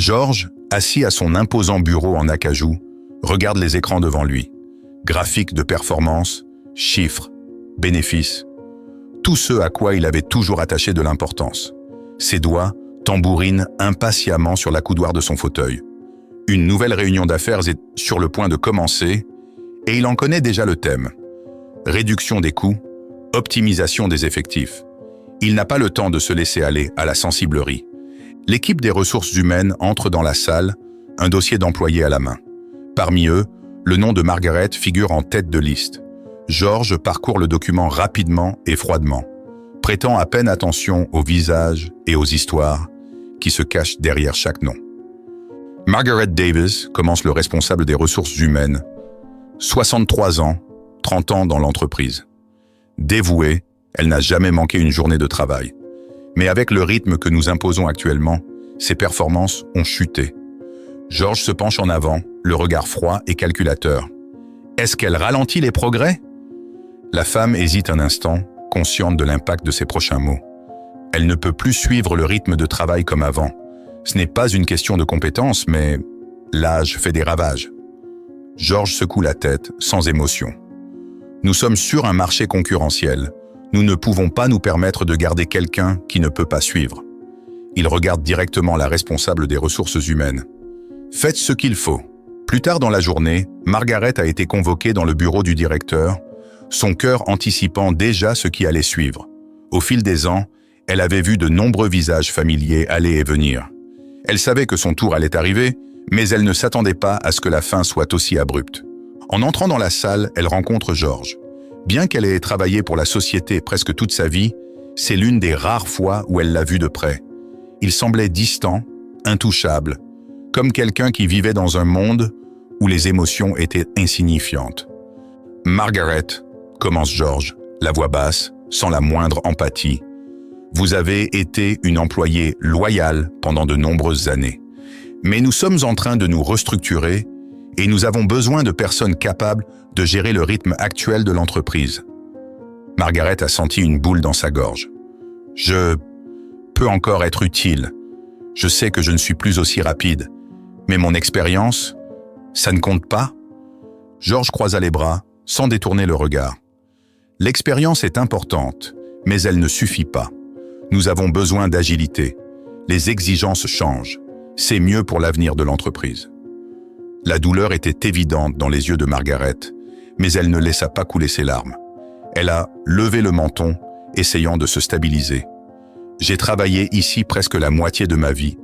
George, assis à son imposant bureau en acajou, regarde les écrans devant lui. Graphiques de performance, chiffres, bénéfices, tout ce à quoi il avait toujours attaché de l'importance. Ses doigts tambourinent impatiemment sur la coudoir de son fauteuil. Une nouvelle réunion d'affaires est sur le point de commencer et il en connaît déjà le thème. Réduction des coûts, optimisation des effectifs. Il n'a pas le temps de se laisser aller à la sensiblerie. L'équipe des ressources humaines entre dans la salle, un dossier d'employés à la main. Parmi eux, le nom de Margaret figure en tête de liste. George parcourt le document rapidement et froidement, prêtant à peine attention aux visages et aux histoires qui se cachent derrière chaque nom. Margaret Davis commence le responsable des ressources humaines. 63 ans, 30 ans dans l'entreprise. Dévouée, elle n'a jamais manqué une journée de travail. Mais avec le rythme que nous imposons actuellement, ses performances ont chuté. George se penche en avant, le regard froid et calculateur. Est-ce qu'elle ralentit les progrès? La femme hésite un instant, consciente de l'impact de ses prochains mots. Elle ne peut plus suivre le rythme de travail comme avant. Ce n'est pas une question de compétence, mais l'âge fait des ravages. George secoue la tête, sans émotion. Nous sommes sur un marché concurrentiel. Nous ne pouvons pas nous permettre de garder quelqu'un qui ne peut pas suivre. Il regarde directement la responsable des ressources humaines. Faites ce qu'il faut. Plus tard dans la journée, Margaret a été convoquée dans le bureau du directeur, son cœur anticipant déjà ce qui allait suivre. Au fil des ans, elle avait vu de nombreux visages familiers aller et venir. Elle savait que son tour allait arriver, mais elle ne s'attendait pas à ce que la fin soit aussi abrupte. En entrant dans la salle, elle rencontre George. Bien qu'elle ait travaillé pour la société presque toute sa vie, c'est l'une des rares fois où elle l'a vu de près. Il semblait distant, intouchable, comme quelqu'un qui vivait dans un monde où les émotions étaient insignifiantes. « Margaret », commence George, la voix basse, sans la moindre empathie, « vous avez été une employée loyale pendant de nombreuses années. Mais nous sommes en train de nous restructurer et nous avons besoin de personnes capables de gérer le rythme actuel de l'entreprise. » Margaret a senti une boule dans sa gorge. « Je peux encore être utile. Je sais que je ne suis plus aussi rapide. Mais mon expérience, ça ne compte pas ?» George croisa les bras, sans détourner le regard. « L'expérience est importante, mais elle ne suffit pas. Nous avons besoin d'agilité. Les exigences changent. C'est mieux pour l'avenir de l'entreprise. » La douleur était évidente dans les yeux de Margaret, mais elle ne laissa pas couler ses larmes. Elle a levé le menton, essayant de se stabiliser. « J'ai travaillé ici presque la moitié de ma vie.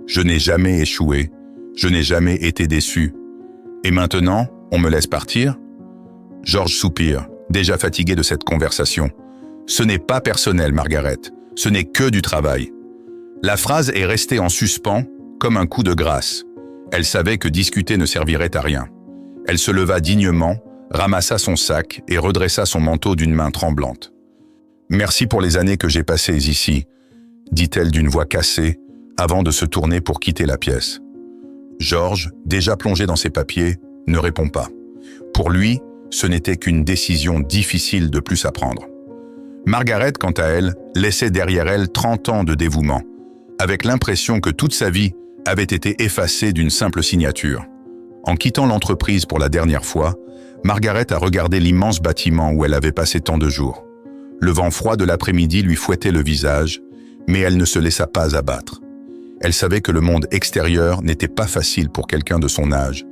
Je n'ai jamais échoué. Je n'ai jamais été déçu. Et maintenant, on me laisse partir ?» George soupire, déjà fatigué de cette conversation. « Ce n'est pas personnel, Margaret. Ce n'est que du travail. » La phrase est restée en suspens, comme un coup de grâce. Elle savait que discuter ne servirait à rien. Elle se leva dignement, ramassa son sac et redressa son manteau d'une main tremblante. « Merci pour les années que j'ai passées ici », dit-elle d'une voix cassée, avant de se tourner pour quitter la pièce. George, déjà plongé dans ses papiers, ne répond pas. Pour lui, ce n'était qu'une décision difficile de plus à prendre. Margaret, quant à elle, laissait derrière elle 30 ans de dévouement, avec l'impression que toute sa vie avait été effacée d'une simple signature. En quittant l'entreprise pour la dernière fois, Margaret a regardé l'immense bâtiment où elle avait passé tant de jours. Le vent froid de l'après-midi lui fouettait le visage, mais elle ne se laissa pas abattre. Elle savait que le monde extérieur n'était pas facile pour quelqu'un de son âge,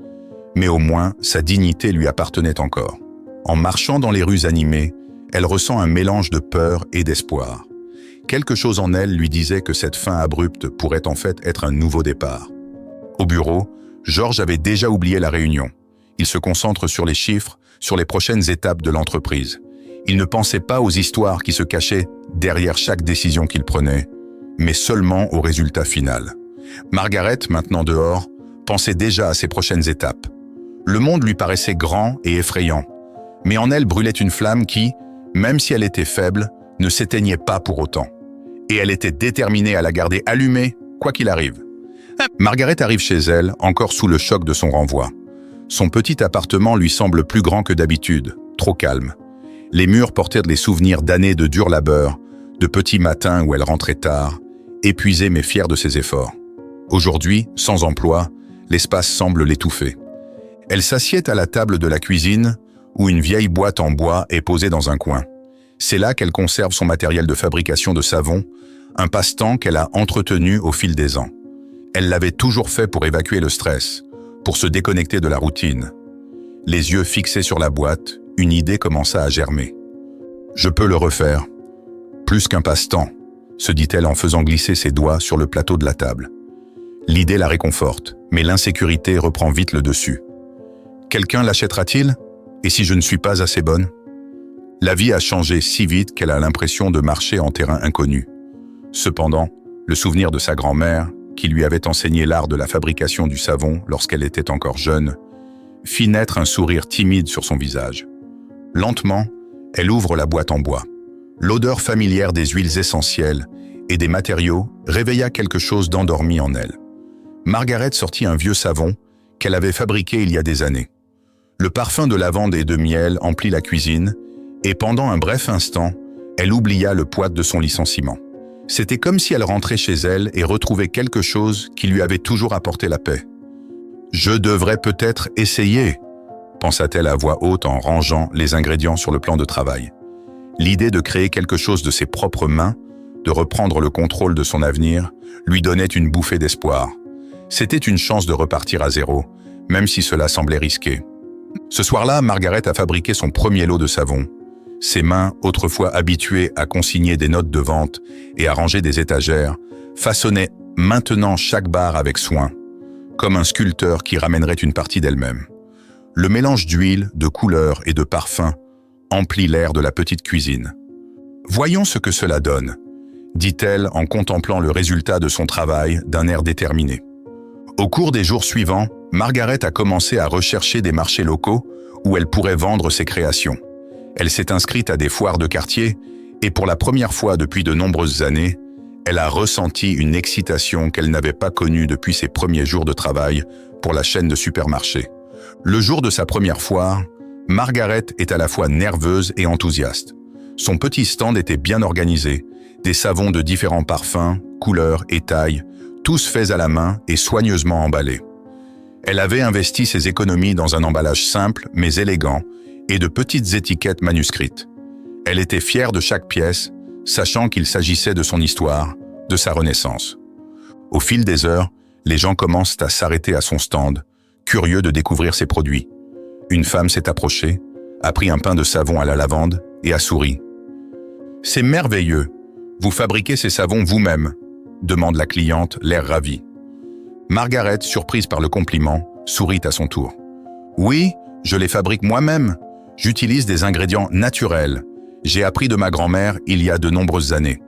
mais au moins sa dignité lui appartenait encore. En marchant dans les rues animées, elle ressent un mélange de peur et d'espoir. Quelque chose en elle lui disait que cette fin abrupte pourrait en fait être un nouveau départ. Au bureau, George avait déjà oublié la réunion. Il se concentre sur les chiffres, sur les prochaines étapes de l'entreprise. Il ne pensait pas aux histoires qui se cachaient derrière chaque décision qu'il prenait, mais seulement au résultat final. Margaret, maintenant dehors, pensait déjà à ses prochaines étapes. Le monde lui paraissait grand et effrayant, mais en elle brûlait une flamme qui, même si elle était faible, ne s'éteignait pas pour autant. Et elle était déterminée à la garder allumée, quoi qu'il arrive. Margaret arrive chez elle, encore sous le choc de son renvoi. Son petit appartement lui semble plus grand que d'habitude, trop calme. Les murs portaient les souvenirs d'années de dur labeur, de petits matins où elle rentrait tard, épuisée mais fière de ses efforts. Aujourd'hui, sans emploi, l'espace semble l'étouffer. Elle s'assied à la table de la cuisine, où une vieille boîte en bois est posée dans un coin. C'est là qu'elle conserve son matériel de fabrication de savon, un passe-temps qu'elle a entretenu au fil des ans. Elle l'avait toujours fait pour évacuer le stress, pour se déconnecter de la routine. Les yeux fixés sur la boîte, une idée commença à germer. « Je peux le refaire. Plus qu'un passe-temps », se dit-elle en faisant glisser ses doigts sur le plateau de la table. L'idée la réconforte, mais l'insécurité reprend vite le dessus. Quelqu'un l'achètera-t-il? Et si je ne suis pas assez bonne? La vie a changé si vite qu'elle a l'impression de marcher en terrain inconnu. Cependant, le souvenir de sa grand-mère, qui lui avait enseigné l'art de la fabrication du savon lorsqu'elle était encore jeune, fit naître un sourire timide sur son visage. Lentement, elle ouvre la boîte en bois. L'odeur familière des huiles essentielles et des matériaux réveilla quelque chose d'endormi en elle. Margaret sortit un vieux savon qu'elle avait fabriqué il y a des années. Le parfum de lavande et de miel emplit la cuisine, et pendant un bref instant, elle oublia le poids de son licenciement. C'était comme si elle rentrait chez elle et retrouvait quelque chose qui lui avait toujours apporté la paix. « Je devrais peut-être essayer », pensa-t-elle à voix haute en rangeant les ingrédients sur le plan de travail. L'idée de créer quelque chose de ses propres mains, de reprendre le contrôle de son avenir, lui donnait une bouffée d'espoir. C'était une chance de repartir à zéro, même si cela semblait risqué. Ce soir-là, Margaret a fabriqué son premier lot de savon. Ses mains, autrefois habituées à consigner des notes de vente et à ranger des étagères, façonnaient maintenant chaque barre avec soin, comme un sculpteur qui ramènerait une partie d'elle-même. Le mélange d'huile, de couleurs et de parfums emplit l'air de la petite cuisine. « Voyons ce que cela donne », dit-elle en contemplant le résultat de son travail d'un air déterminé. Au cours des jours suivants, Margaret a commencé à rechercher des marchés locaux où elle pourrait vendre ses créations. Elle s'est inscrite à des foires de quartier et pour la première fois depuis de nombreuses années, elle a ressenti une excitation qu'elle n'avait pas connue depuis ses premiers jours de travail pour la chaîne de supermarchés. Le jour de sa première foire, Margaret est à la fois nerveuse et enthousiaste. Son petit stand était bien organisé, des savons de différents parfums, couleurs et tailles, tous faits à la main et soigneusement emballés. Elle avait investi ses économies dans un emballage simple mais élégant et de petites étiquettes manuscrites. Elle était fière de chaque pièce, sachant qu'il s'agissait de son histoire, de sa renaissance. Au fil des heures, les gens commencent à s'arrêter à son stand, curieux de découvrir ses produits. Une femme s'est approchée, a pris un pain de savon à la lavande et a souri. « C'est merveilleux, vous fabriquez ces savons vous-même ?» demande la cliente, l'air ravi. Margaret, surprise par le compliment, sourit à son tour. « Oui, je les fabrique moi-même. J'utilise des ingrédients naturels. J'ai appris de ma grand-mère il y a de nombreuses années. »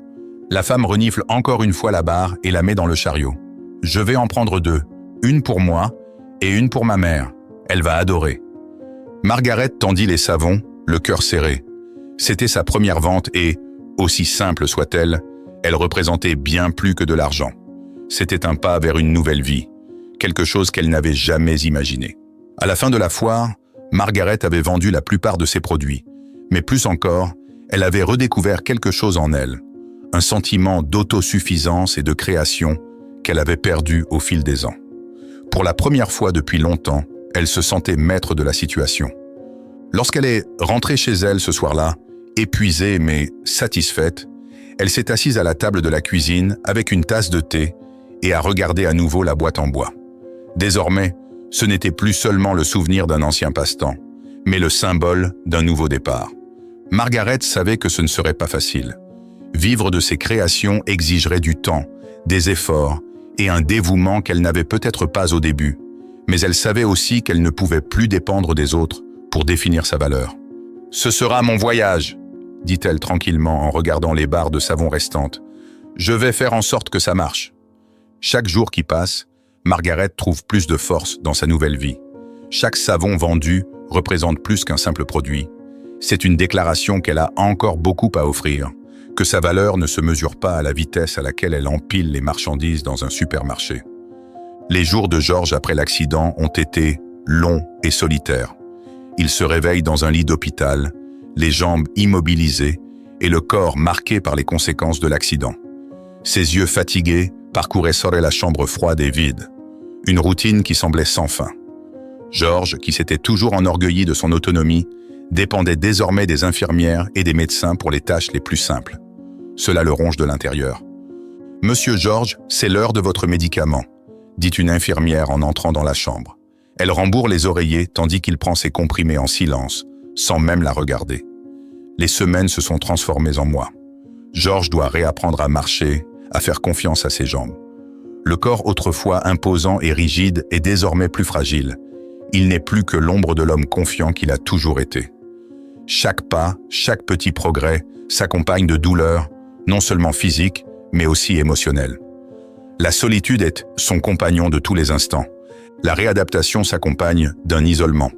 La femme renifle encore une fois la barre et la met dans le chariot. « Je vais en prendre 2, une pour moi et une pour ma mère. Elle va adorer. » Margaret tendit les savons, le cœur serré. C'était sa première vente et, aussi simple soit-elle, elle représentait bien plus que de l'argent. C'était un pas vers une nouvelle vie, quelque chose qu'elle n'avait jamais imaginé. À la fin de la foire, Margaret avait vendu la plupart de ses produits, mais plus encore, elle avait redécouvert quelque chose en elle, un sentiment d'autosuffisance et de création qu'elle avait perdu au fil des ans. Pour la première fois depuis longtemps, elle se sentait maître de la situation. Lorsqu'elle est rentrée chez elle ce soir-là, épuisée mais satisfaite, elle s'est assise à la table de la cuisine avec une tasse de thé et a regardé à nouveau la boîte en bois. Désormais, ce n'était plus seulement le souvenir d'un ancien passe-temps, mais le symbole d'un nouveau départ. Margaret savait que ce ne serait pas facile. Vivre de ses créations exigerait du temps, des efforts et un dévouement qu'elle n'avait peut-être pas au début, mais elle savait aussi qu'elle ne pouvait plus dépendre des autres pour définir sa valeur. « Ce sera mon voyage », dit-elle tranquillement en regardant les barres de savon restantes. « Je vais faire en sorte que ça marche. » Chaque jour qui passe, Margaret trouve plus de force dans sa nouvelle vie. Chaque savon vendu représente plus qu'un simple produit. C'est une déclaration qu'elle a encore beaucoup à offrir, que sa valeur ne se mesure pas à la vitesse à laquelle elle empile les marchandises dans un supermarché. Les jours de George après l'accident ont été longs et solitaires. Il se réveille dans un lit d'hôpital, les jambes immobilisées et le corps marqué par les conséquences de l'accident. Ses yeux fatigués parcourait seul la chambre froide et vide. Une routine qui semblait sans fin. Georges, qui s'était toujours enorgueilli de son autonomie, dépendait désormais des infirmières et des médecins pour les tâches les plus simples. Cela le ronge de l'intérieur. « Monsieur Georges, c'est l'heure de votre médicament », dit une infirmière en entrant dans la chambre. Elle rembourre les oreillers tandis qu'il prend ses comprimés en silence, sans même la regarder. Les semaines se sont transformées en mois. Georges doit réapprendre à marcher, à faire confiance à ses jambes. Le corps autrefois imposant et rigide est désormais plus fragile. Il n'est plus que l'ombre de l'homme confiant qu'il a toujours été. Chaque pas, chaque petit progrès s'accompagne de douleurs, non seulement physiques, mais aussi émotionnelles. La solitude est son compagnon de tous les instants. La réadaptation s'accompagne d'un isolement.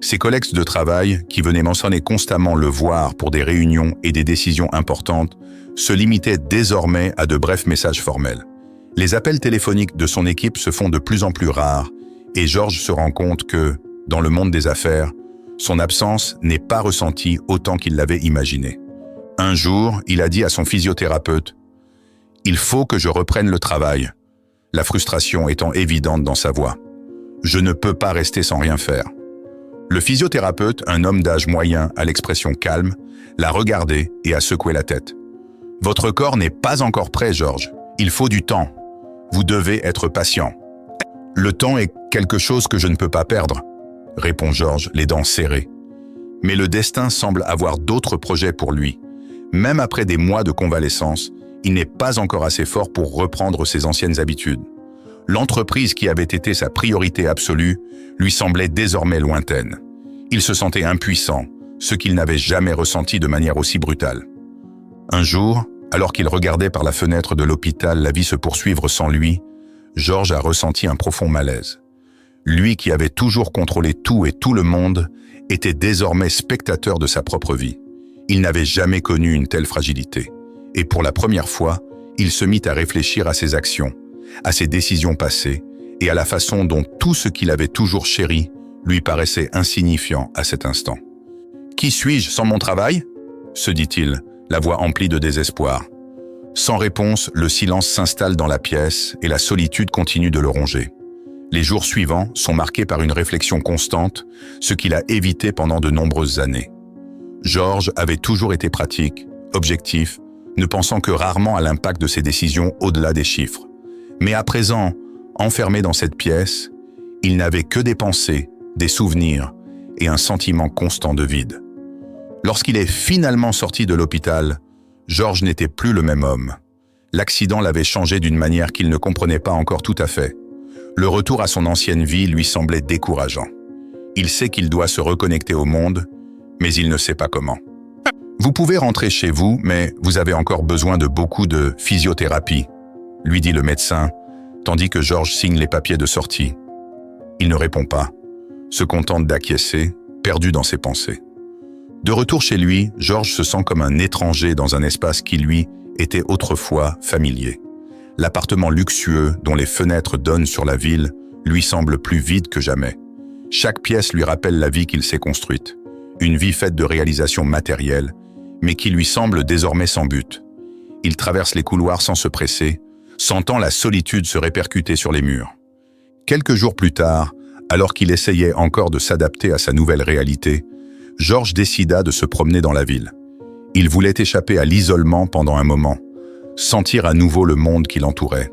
Ses collègues de travail, qui venaient mentionner constamment le voir pour des réunions et des décisions importantes, se limitaient désormais à de brefs messages formels. Les appels téléphoniques de son équipe se font de plus en plus rares et Georges se rend compte que, dans le monde des affaires, son absence n'est pas ressentie autant qu'il l'avait imaginé. Un jour, il a dit à son physiothérapeute « Il faut que je reprenne le travail », la frustration étant évidente dans sa voix. « Je ne peux pas rester sans rien faire ». Le physiothérapeute, un homme d'âge moyen à l'expression calme, l'a regardé et a secoué la tête. « Votre corps n'est pas encore prêt, Georges. Il faut du temps. Vous devez être patient. »« Le temps est quelque chose que je ne peux pas perdre », répond Georges, les dents serrées. Mais le destin semble avoir d'autres projets pour lui. Même après des mois de convalescence, il n'est pas encore assez fort pour reprendre ses anciennes habitudes. L'entreprise qui avait été sa priorité absolue lui semblait désormais lointaine. Il se sentait impuissant, ce qu'il n'avait jamais ressenti de manière aussi brutale. Un jour, alors qu'il regardait par la fenêtre de l'hôpital la vie se poursuivre sans lui, Georges a ressenti un profond malaise. Lui qui avait toujours contrôlé tout et tout le monde, était désormais spectateur de sa propre vie. Il n'avait jamais connu une telle fragilité. Et pour la première fois, il se mit à réfléchir à ses actions, à ses décisions passées et à la façon dont tout ce qu'il avait toujours chéri lui paraissait insignifiant à cet instant. « Qui suis-je sans mon travail ?» se dit-il, la voix emplie de désespoir. Sans réponse, le silence s'installe dans la pièce et la solitude continue de le ronger. Les jours suivants sont marqués par une réflexion constante, ce qu'il a évité pendant de nombreuses années. Georges avait toujours été pratique, objectif, ne pensant que rarement à l'impact de ses décisions au-delà des chiffres. Mais à présent, enfermé dans cette pièce, il n'avait que des pensées, des souvenirs et un sentiment constant de vide. Lorsqu'il est finalement sorti de l'hôpital, Georges n'était plus le même homme. L'accident l'avait changé d'une manière qu'il ne comprenait pas encore tout à fait. Le retour à son ancienne vie lui semblait décourageant. Il sait qu'il doit se reconnecter au monde, mais il ne sait pas comment. « Vous pouvez rentrer chez vous, mais vous avez encore besoin de beaucoup de physiothérapie », lui dit le médecin, tandis que Georges signe les papiers de sortie. Il ne répond pas, se contente d'acquiescer, perdu dans ses pensées. De retour chez lui, Georges se sent comme un étranger dans un espace qui, lui, était autrefois familier. L'appartement luxueux, dont les fenêtres donnent sur la ville, lui semble plus vide que jamais. Chaque pièce lui rappelle la vie qu'il s'est construite. Une vie faite de réalisations matérielles, mais qui lui semble désormais sans but. Il traverse les couloirs sans se presser, sentant la solitude se répercuter sur les murs. Quelques jours plus tard, alors qu'il essayait encore de s'adapter à sa nouvelle réalité, Georges décida de se promener dans la ville. Il voulait échapper à l'isolement pendant un moment, sentir à nouveau le monde qui l'entourait.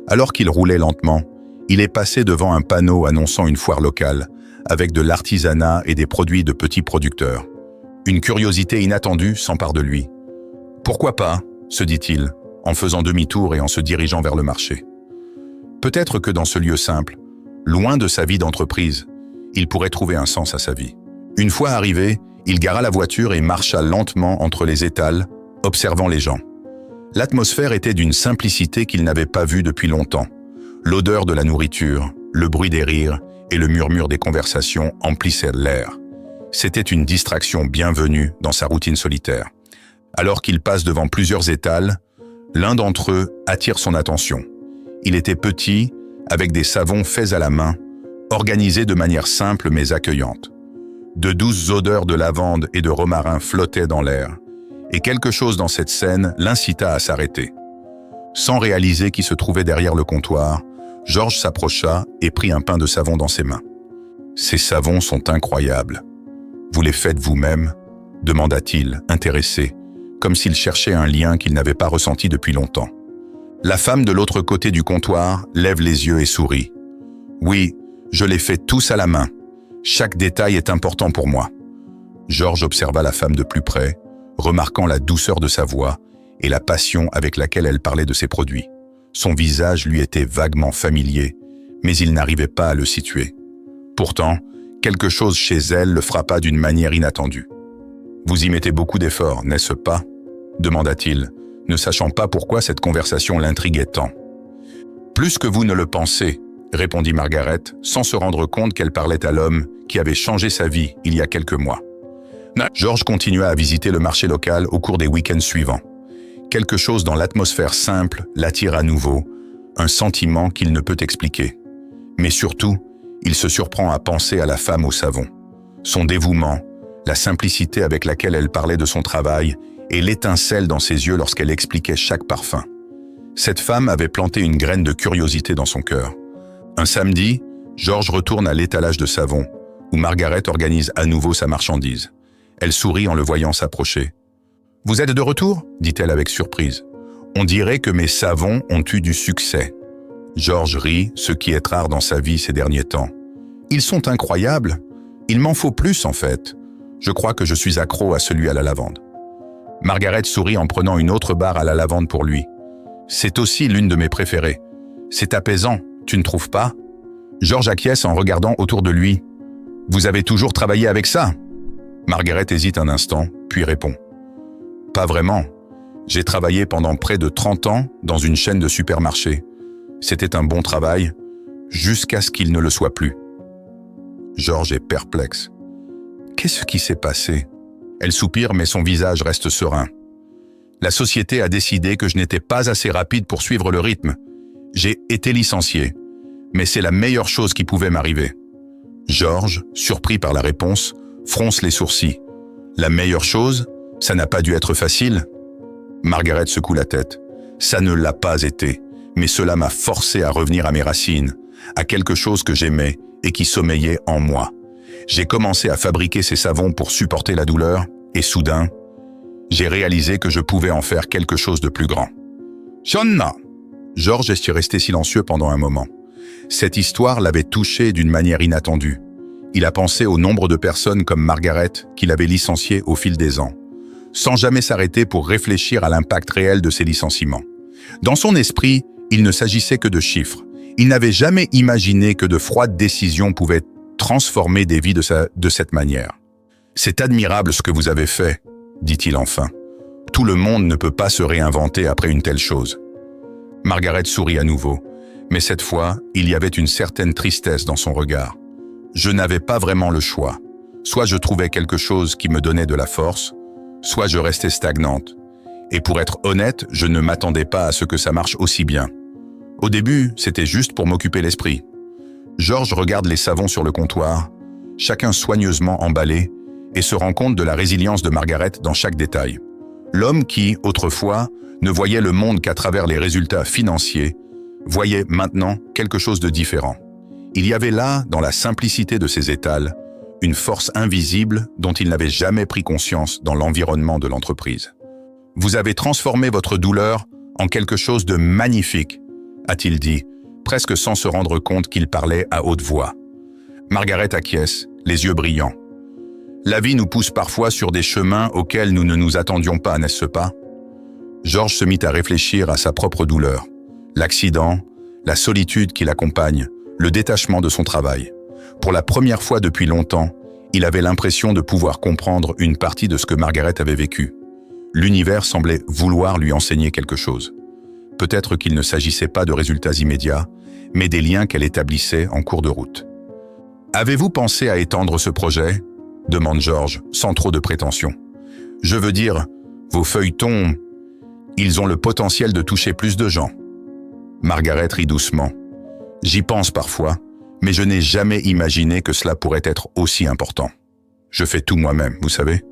Alors qu'il roulait lentement, il est passé devant un panneau annonçant une foire locale, avec de l'artisanat et des produits de petits producteurs. Une curiosité inattendue s'empare de lui. « Pourquoi pas ?» se dit-il, en faisant demi-tour et en se dirigeant vers le marché. Peut-être que dans ce lieu simple, loin de sa vie d'entreprise, il pourrait trouver un sens à sa vie. Une fois arrivé, il gara la voiture et marcha lentement entre les étals, observant les gens. L'atmosphère était d'une simplicité qu'il n'avait pas vue depuis longtemps. L'odeur de la nourriture, le bruit des rires et le murmure des conversations emplissaient l'air. C'était une distraction bienvenue dans sa routine solitaire. Alors qu'il passe devant plusieurs étals, l'un d'entre eux attire son attention. Il était petit, avec des savons faits à la main, organisés de manière simple mais accueillante. De douces odeurs de lavande et de romarin flottaient dans l'air, et quelque chose dans cette scène l'incita à s'arrêter. Sans réaliser qui se trouvait derrière le comptoir, Georges s'approcha et prit un pain de savon dans ses mains. « Ces savons sont incroyables. Vous les faites vous-même » demanda-t-il, intéressé, comme s'il cherchait un lien qu'il n'avait pas ressenti depuis longtemps. La femme de l'autre côté du comptoir lève les yeux et sourit. « Oui, je les fais tous à la main. Chaque détail est important pour moi. » Georges observa la femme de plus près, remarquant la douceur de sa voix et la passion avec laquelle elle parlait de ses produits. Son visage lui était vaguement familier, mais il n'arrivait pas à le situer. Pourtant, quelque chose chez elle le frappa d'une manière inattendue. « Vous y mettez beaucoup d'efforts, n'est-ce pas ?» demanda-t-il, ne sachant pas pourquoi cette conversation l'intriguait tant. « Plus que vous ne le pensez », répondit Margaret, sans se rendre compte qu'elle parlait à l'homme qui avait changé sa vie il y a quelques mois. Georges continua à visiter le marché local au cours des week-ends suivants. Quelque chose dans l'atmosphère simple l'attire à nouveau, un sentiment qu'il ne peut expliquer. Mais surtout, il se surprend à penser à la femme au savon. Son dévouement, la simplicité avec laquelle elle parlait de son travail et l'étincelle dans ses yeux lorsqu'elle expliquait chaque parfum. Cette femme avait planté une graine de curiosité dans son cœur. Un samedi, Georges retourne à l'étalage de savon, où Margaret organise à nouveau sa marchandise. Elle sourit en le voyant s'approcher. « Vous êtes de retour ?» dit-elle avec surprise. « On dirait que mes savons ont eu du succès. » Georges rit, ce qui est rare dans sa vie ces derniers temps. « Ils sont incroyables. Il m'en faut plus en fait. Je crois que je suis accro à celui à la lavande. » Margaret sourit en prenant une autre barre à la lavande pour lui. « C'est aussi l'une de mes préférées. C'est apaisant, tu ne trouves pas ?» Georges acquiesce en regardant autour de lui. « Vous avez toujours travaillé avec ça ?» Margaret hésite un instant, puis répond. « Pas vraiment. J'ai travaillé pendant près de 30 ans dans une chaîne de supermarchés. C'était un bon travail, jusqu'à ce qu'il ne le soit plus. » Georges est perplexe. « Qu'est-ce qui s'est passé ?» Elle soupire, mais son visage reste serein. « La société a décidé que je n'étais pas assez rapide pour suivre le rythme. J'ai été licencié, mais c'est la meilleure chose qui pouvait m'arriver. » Georges, surpris par la réponse, fronce les sourcils. « La meilleure chose, ça n'a pas dû être facile ?» Margaret secoue la tête. « Ça ne l'a pas été, mais cela m'a forcé à revenir à mes racines, à quelque chose que j'aimais et qui sommeillait en moi. J'ai commencé à fabriquer ces savons pour supporter la douleur, et soudain, j'ai réalisé que je pouvais en faire quelque chose de plus grand. »« Shonna !» Georges est resté silencieux pendant un moment. Cette histoire l'avait touché d'une manière inattendue. Il a pensé au nombre de personnes comme Margaret qu'il avait licenciées au fil des ans, sans jamais s'arrêter pour réfléchir à l'impact réel de ces licenciements. Dans son esprit, il ne s'agissait que de chiffres. Il n'avait jamais imaginé que de froides décisions pouvaient transformer des vies de cette manière. « C'est admirable ce que vous avez fait, » dit-il enfin. « Tout le monde ne peut pas se réinventer après une telle chose. » Margaret sourit à nouveau, mais cette fois, il y avait une certaine tristesse dans son regard. Je n'avais pas vraiment le choix. Soit je trouvais quelque chose qui me donnait de la force, soit je restais stagnante. Et pour être honnête, je ne m'attendais pas à ce que ça marche aussi bien. Au début, c'était juste pour m'occuper l'esprit. Georges regarde les savons sur le comptoir, chacun soigneusement emballé, et se rend compte de la résilience de Margaret dans chaque détail. L'homme qui, autrefois, ne voyait le monde qu'à travers les résultats financiers, voyait maintenant quelque chose de différent. Il y avait là, dans la simplicité de ses étals, une force invisible dont il n'avait jamais pris conscience dans l'environnement de l'entreprise. « Vous avez transformé votre douleur en quelque chose de magnifique », a-t-il dit, presque sans se rendre compte qu'il parlait à haute voix. Margaret acquiesce, les yeux brillants. « La vie nous pousse parfois sur des chemins auxquels nous ne nous attendions pas, n'est-ce pas ?» Georges se mit à réfléchir à sa propre douleur, l'accident, la solitude qui l'accompagne, le détachement de son travail. Pour la première fois depuis longtemps, il avait l'impression de pouvoir comprendre une partie de ce que Margaret avait vécu. L'univers semblait vouloir lui enseigner quelque chose. Peut-être qu'il ne s'agissait pas de résultats immédiats, mais des liens qu'elle établissait en cours de route. « Avez-vous pensé à étendre ce projet ?» demande Georges, sans trop de prétention. « Je veux dire, vos feuilletons, ils ont le potentiel de toucher plus de gens. » Margaret rit doucement. « J'y pense parfois, mais je n'ai jamais imaginé que cela pourrait être aussi important. Je fais tout moi-même, vous savez.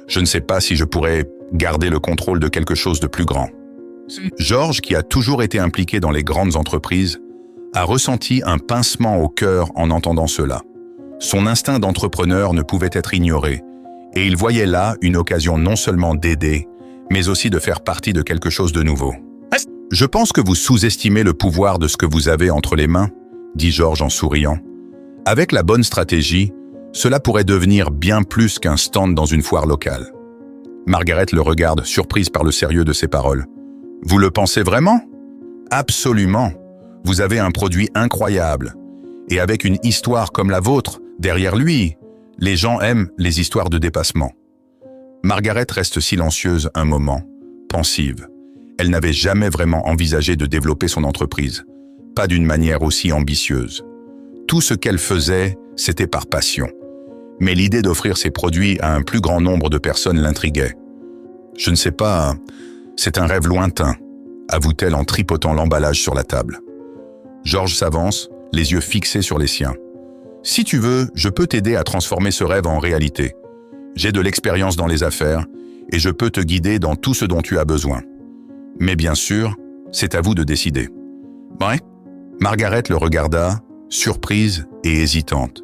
Je ne sais pas si je pourrais garder le contrôle de quelque chose de plus grand. » Georges, qui a toujours été impliqué dans les grandes entreprises, a ressenti un pincement au cœur en entendant cela. Son instinct d'entrepreneur ne pouvait être ignoré, et il voyait là une occasion non seulement d'aider, mais aussi de faire partie de quelque chose de nouveau. « Je pense que vous sous-estimez le pouvoir de ce que vous avez entre les mains, » dit Georges en souriant. « Avec la bonne stratégie, cela pourrait devenir bien plus qu'un stand dans une foire locale. » Margaret le regarde, surprise par le sérieux de ses paroles. « Vous le pensez vraiment ? » ?»« Absolument. Vous avez un produit incroyable. Et avec une histoire comme la vôtre, derrière lui, les gens aiment les histoires de dépassement. » Margaret reste silencieuse un moment, pensive. Elle n'avait jamais vraiment envisagé de développer son entreprise, pas d'une manière aussi ambitieuse. Tout ce qu'elle faisait, c'était par passion. Mais l'idée d'offrir ses produits à un plus grand nombre de personnes l'intriguait. « Je ne sais pas, c'est un rêve lointain », avoue-t-elle en tripotant l'emballage sur la table. Georges s'avance, les yeux fixés sur les siens. « Si tu veux, je peux t'aider à transformer ce rêve en réalité. J'ai de l'expérience dans les affaires et je peux te guider dans tout ce dont tu as besoin. Mais bien sûr, c'est à vous de décider. » « Ouais ?» Margaret le regarda, surprise et hésitante.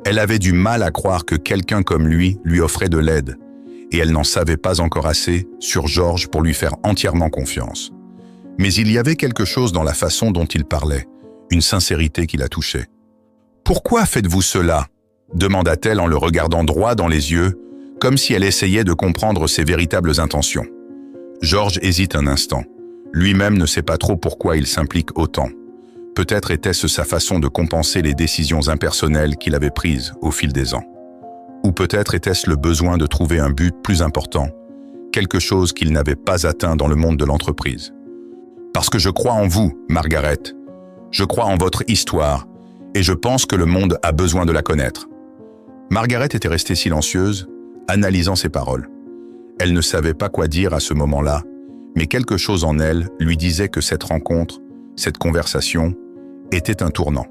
Elle avait du mal à croire que quelqu'un comme lui offrait de l'aide, et elle n'en savait pas encore assez sur Georges pour lui faire entièrement confiance. Mais il y avait quelque chose dans la façon dont il parlait, une sincérité qui la touchait. « Pourquoi faites-vous cela ?» demanda-t-elle en le regardant droit dans les yeux, comme si elle essayait de comprendre ses véritables intentions. Georges hésite un instant. Lui-même ne sait pas trop pourquoi il s'implique autant. Peut-être était-ce sa façon de compenser les décisions impersonnelles qu'il avait prises au fil des ans. Ou peut-être était-ce le besoin de trouver un but plus important, quelque chose qu'il n'avait pas atteint dans le monde de l'entreprise. « Parce que je crois en vous, Margaret. Je crois en votre histoire, et je pense que le monde a besoin de la connaître. » Margaret était restée silencieuse, analysant ses paroles. Elle ne savait pas quoi dire à ce moment-là, mais quelque chose en elle lui disait que cette rencontre, cette conversation, était un tournant.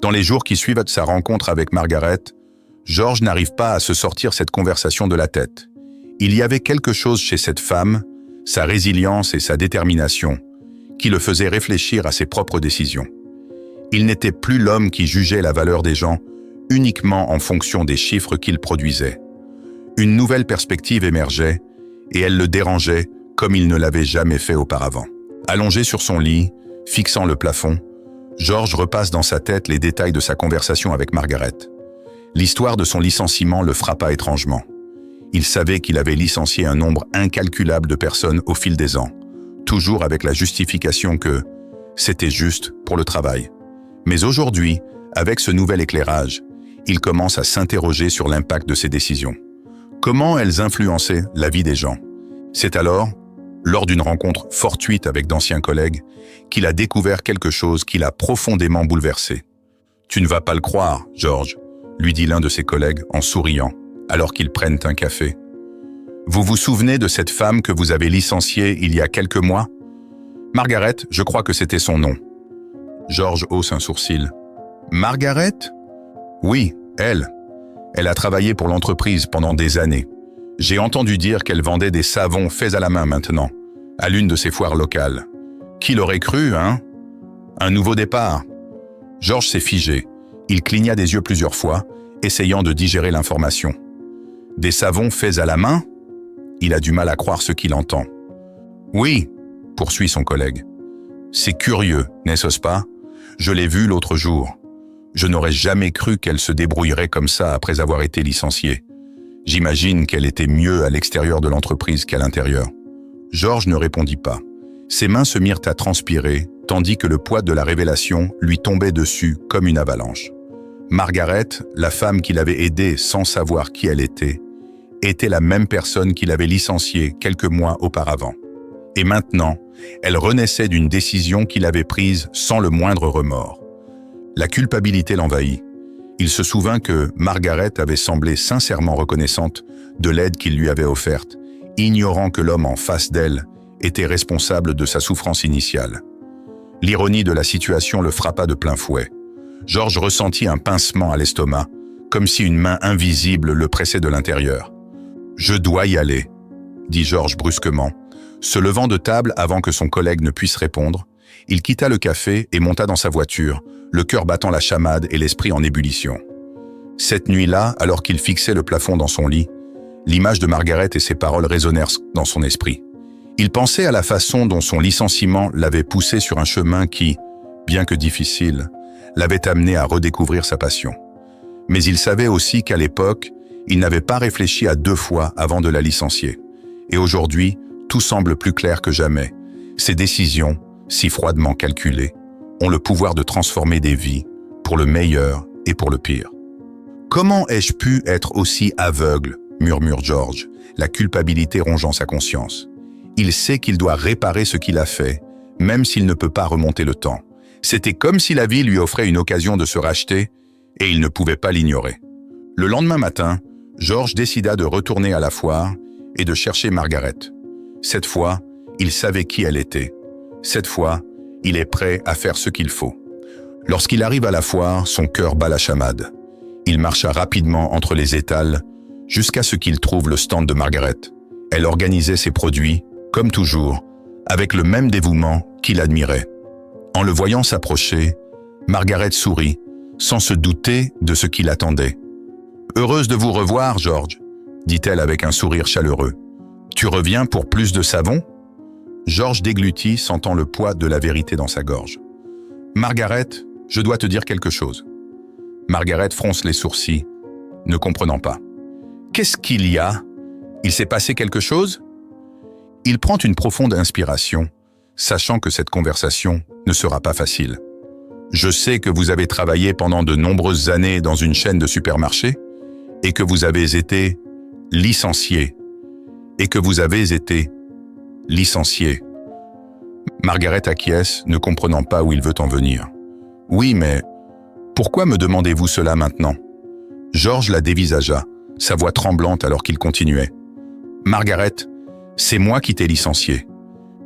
Dans les jours qui suivent sa rencontre avec Margaret, Georges n'arrive pas à se sortir cette conversation de la tête. Il y avait quelque chose chez cette femme, sa résilience et sa détermination, qui le faisait réfléchir à ses propres décisions. Il n'était plus l'homme qui jugeait la valeur des gens uniquement en fonction des chiffres qu'il produisait. Une nouvelle perspective émergeait, et elle le dérangeait comme il ne l'avait jamais fait auparavant. Allongé sur son lit, fixant le plafond, Georges repasse dans sa tête les détails de sa conversation avec Margaret. L'histoire de son licenciement le frappa étrangement. Il savait qu'il avait licencié un nombre incalculable de personnes au fil des ans, toujours avec la justification que c'était juste pour le travail. Mais aujourd'hui, avec ce nouvel éclairage, il commence à s'interroger sur l'impact de ses décisions. Comment elles influençaient la vie des gens? C'est alors, lors d'une rencontre fortuite avec d'anciens collègues, qu'il a découvert quelque chose qui l'a profondément bouleversé. « Tu ne vas pas le croire, Georges », lui dit l'un de ses collègues en souriant, alors qu'ils prennent un café. « Vous vous souvenez de cette femme que vous avez licenciée il y a quelques mois ? Margaret, je crois que c'était son nom. » Georges hausse un sourcil. « Margaret ? Oui, elle. Elle a travaillé pour l'entreprise pendant des années. J'ai entendu dire qu'elle vendait des savons faits à la main maintenant, à l'une de ses foires locales. Qui l'aurait cru, hein ? Un nouveau départ. » Georges s'est figé. Il cligna des yeux plusieurs fois, essayant de digérer l'information. « Des savons faits à la main ?» Il a du mal à croire ce qu'il entend. « Oui, » poursuit son collègue. « C'est curieux, n'est-ce pas ? Je l'ai vue l'autre jour. Je n'aurais jamais cru qu'elle se débrouillerait comme ça après avoir été licenciée. J'imagine qu'elle était mieux à l'extérieur de l'entreprise qu'à l'intérieur. » Georges ne répondit pas. Ses mains se mirent à transpirer, tandis que le poids de la révélation lui tombait dessus comme une avalanche. Margaret, la femme qu'il avait aidée sans savoir qui elle était la même personne qu'il avait licenciée quelques mois auparavant. Et maintenant, elle renaissait d'une décision qu'il avait prise sans le moindre remords. La culpabilité l'envahit. Il se souvint que Margaret avait semblé sincèrement reconnaissante de l'aide qu'il lui avait offerte, ignorant que l'homme en face d'elle était responsable de sa souffrance initiale. L'ironie de la situation le frappa de plein fouet. Georges ressentit un pincement à l'estomac, comme si une main invisible le pressait de l'intérieur. « Je dois y aller », dit Georges brusquement, Se levant de table avant que son collègue ne puisse répondre, il quitta le café et monta dans sa voiture, le cœur battant la chamade et l'esprit en ébullition. Cette nuit-là, alors qu'il fixait le plafond dans son lit, l'image de Margaret et ses paroles résonnèrent dans son esprit. Il pensait à la façon dont son licenciement l'avait poussé sur un chemin qui, bien que difficile, l'avait amené à redécouvrir sa passion. Mais il savait aussi qu'à l'époque, il n'avait pas réfléchi à 2 fois avant de la licencier. Et aujourd'hui, tout semble plus clair que jamais. Ses décisions, si froidement calculées, ont le pouvoir de transformer des vies, pour le meilleur et pour le pire. « Comment ai-je pu être aussi aveugle ?» murmure George, la culpabilité rongeant sa conscience. Il sait qu'il doit réparer ce qu'il a fait, même s'il ne peut pas remonter le temps. C'était comme si la vie lui offrait une occasion de se racheter, et il ne pouvait pas l'ignorer. Le lendemain matin, George décida de retourner à la foire et de chercher Margaret. Cette fois, il savait qui elle était. Cette fois, il est prêt à faire ce qu'il faut. Lorsqu'il arrive à la foire, son cœur bat la chamade. Il marcha rapidement entre les étals jusqu'à ce qu'il trouve le stand de Margaret. Elle organisait ses produits, comme toujours, avec le même dévouement qu'il admirait. En le voyant s'approcher, Margaret sourit, sans se douter de ce qui l'attendait. « Heureuse de vous revoir, George », dit-elle avec un sourire chaleureux. « Tu reviens pour plus de savon ?» George déglutit, sentant le poids de la vérité dans sa gorge. « Margaret, je dois te dire quelque chose. » Margaret fronce les sourcils, ne comprenant pas. « Qu'est-ce qu'il y a? Il s'est passé quelque chose ?» Il prend une profonde inspiration, sachant que cette conversation ne sera pas facile. « Je sais que vous avez travaillé pendant de nombreuses années dans une chaîne de supermarchés et que vous avez été licencié. Margaret acquiesce, ne comprenant pas où il veut en venir. « Oui, mais pourquoi me demandez-vous cela maintenant ?» George la dévisagea, sa voix tremblante alors qu'il continuait. « Margaret, c'est moi qui t'ai licencié. »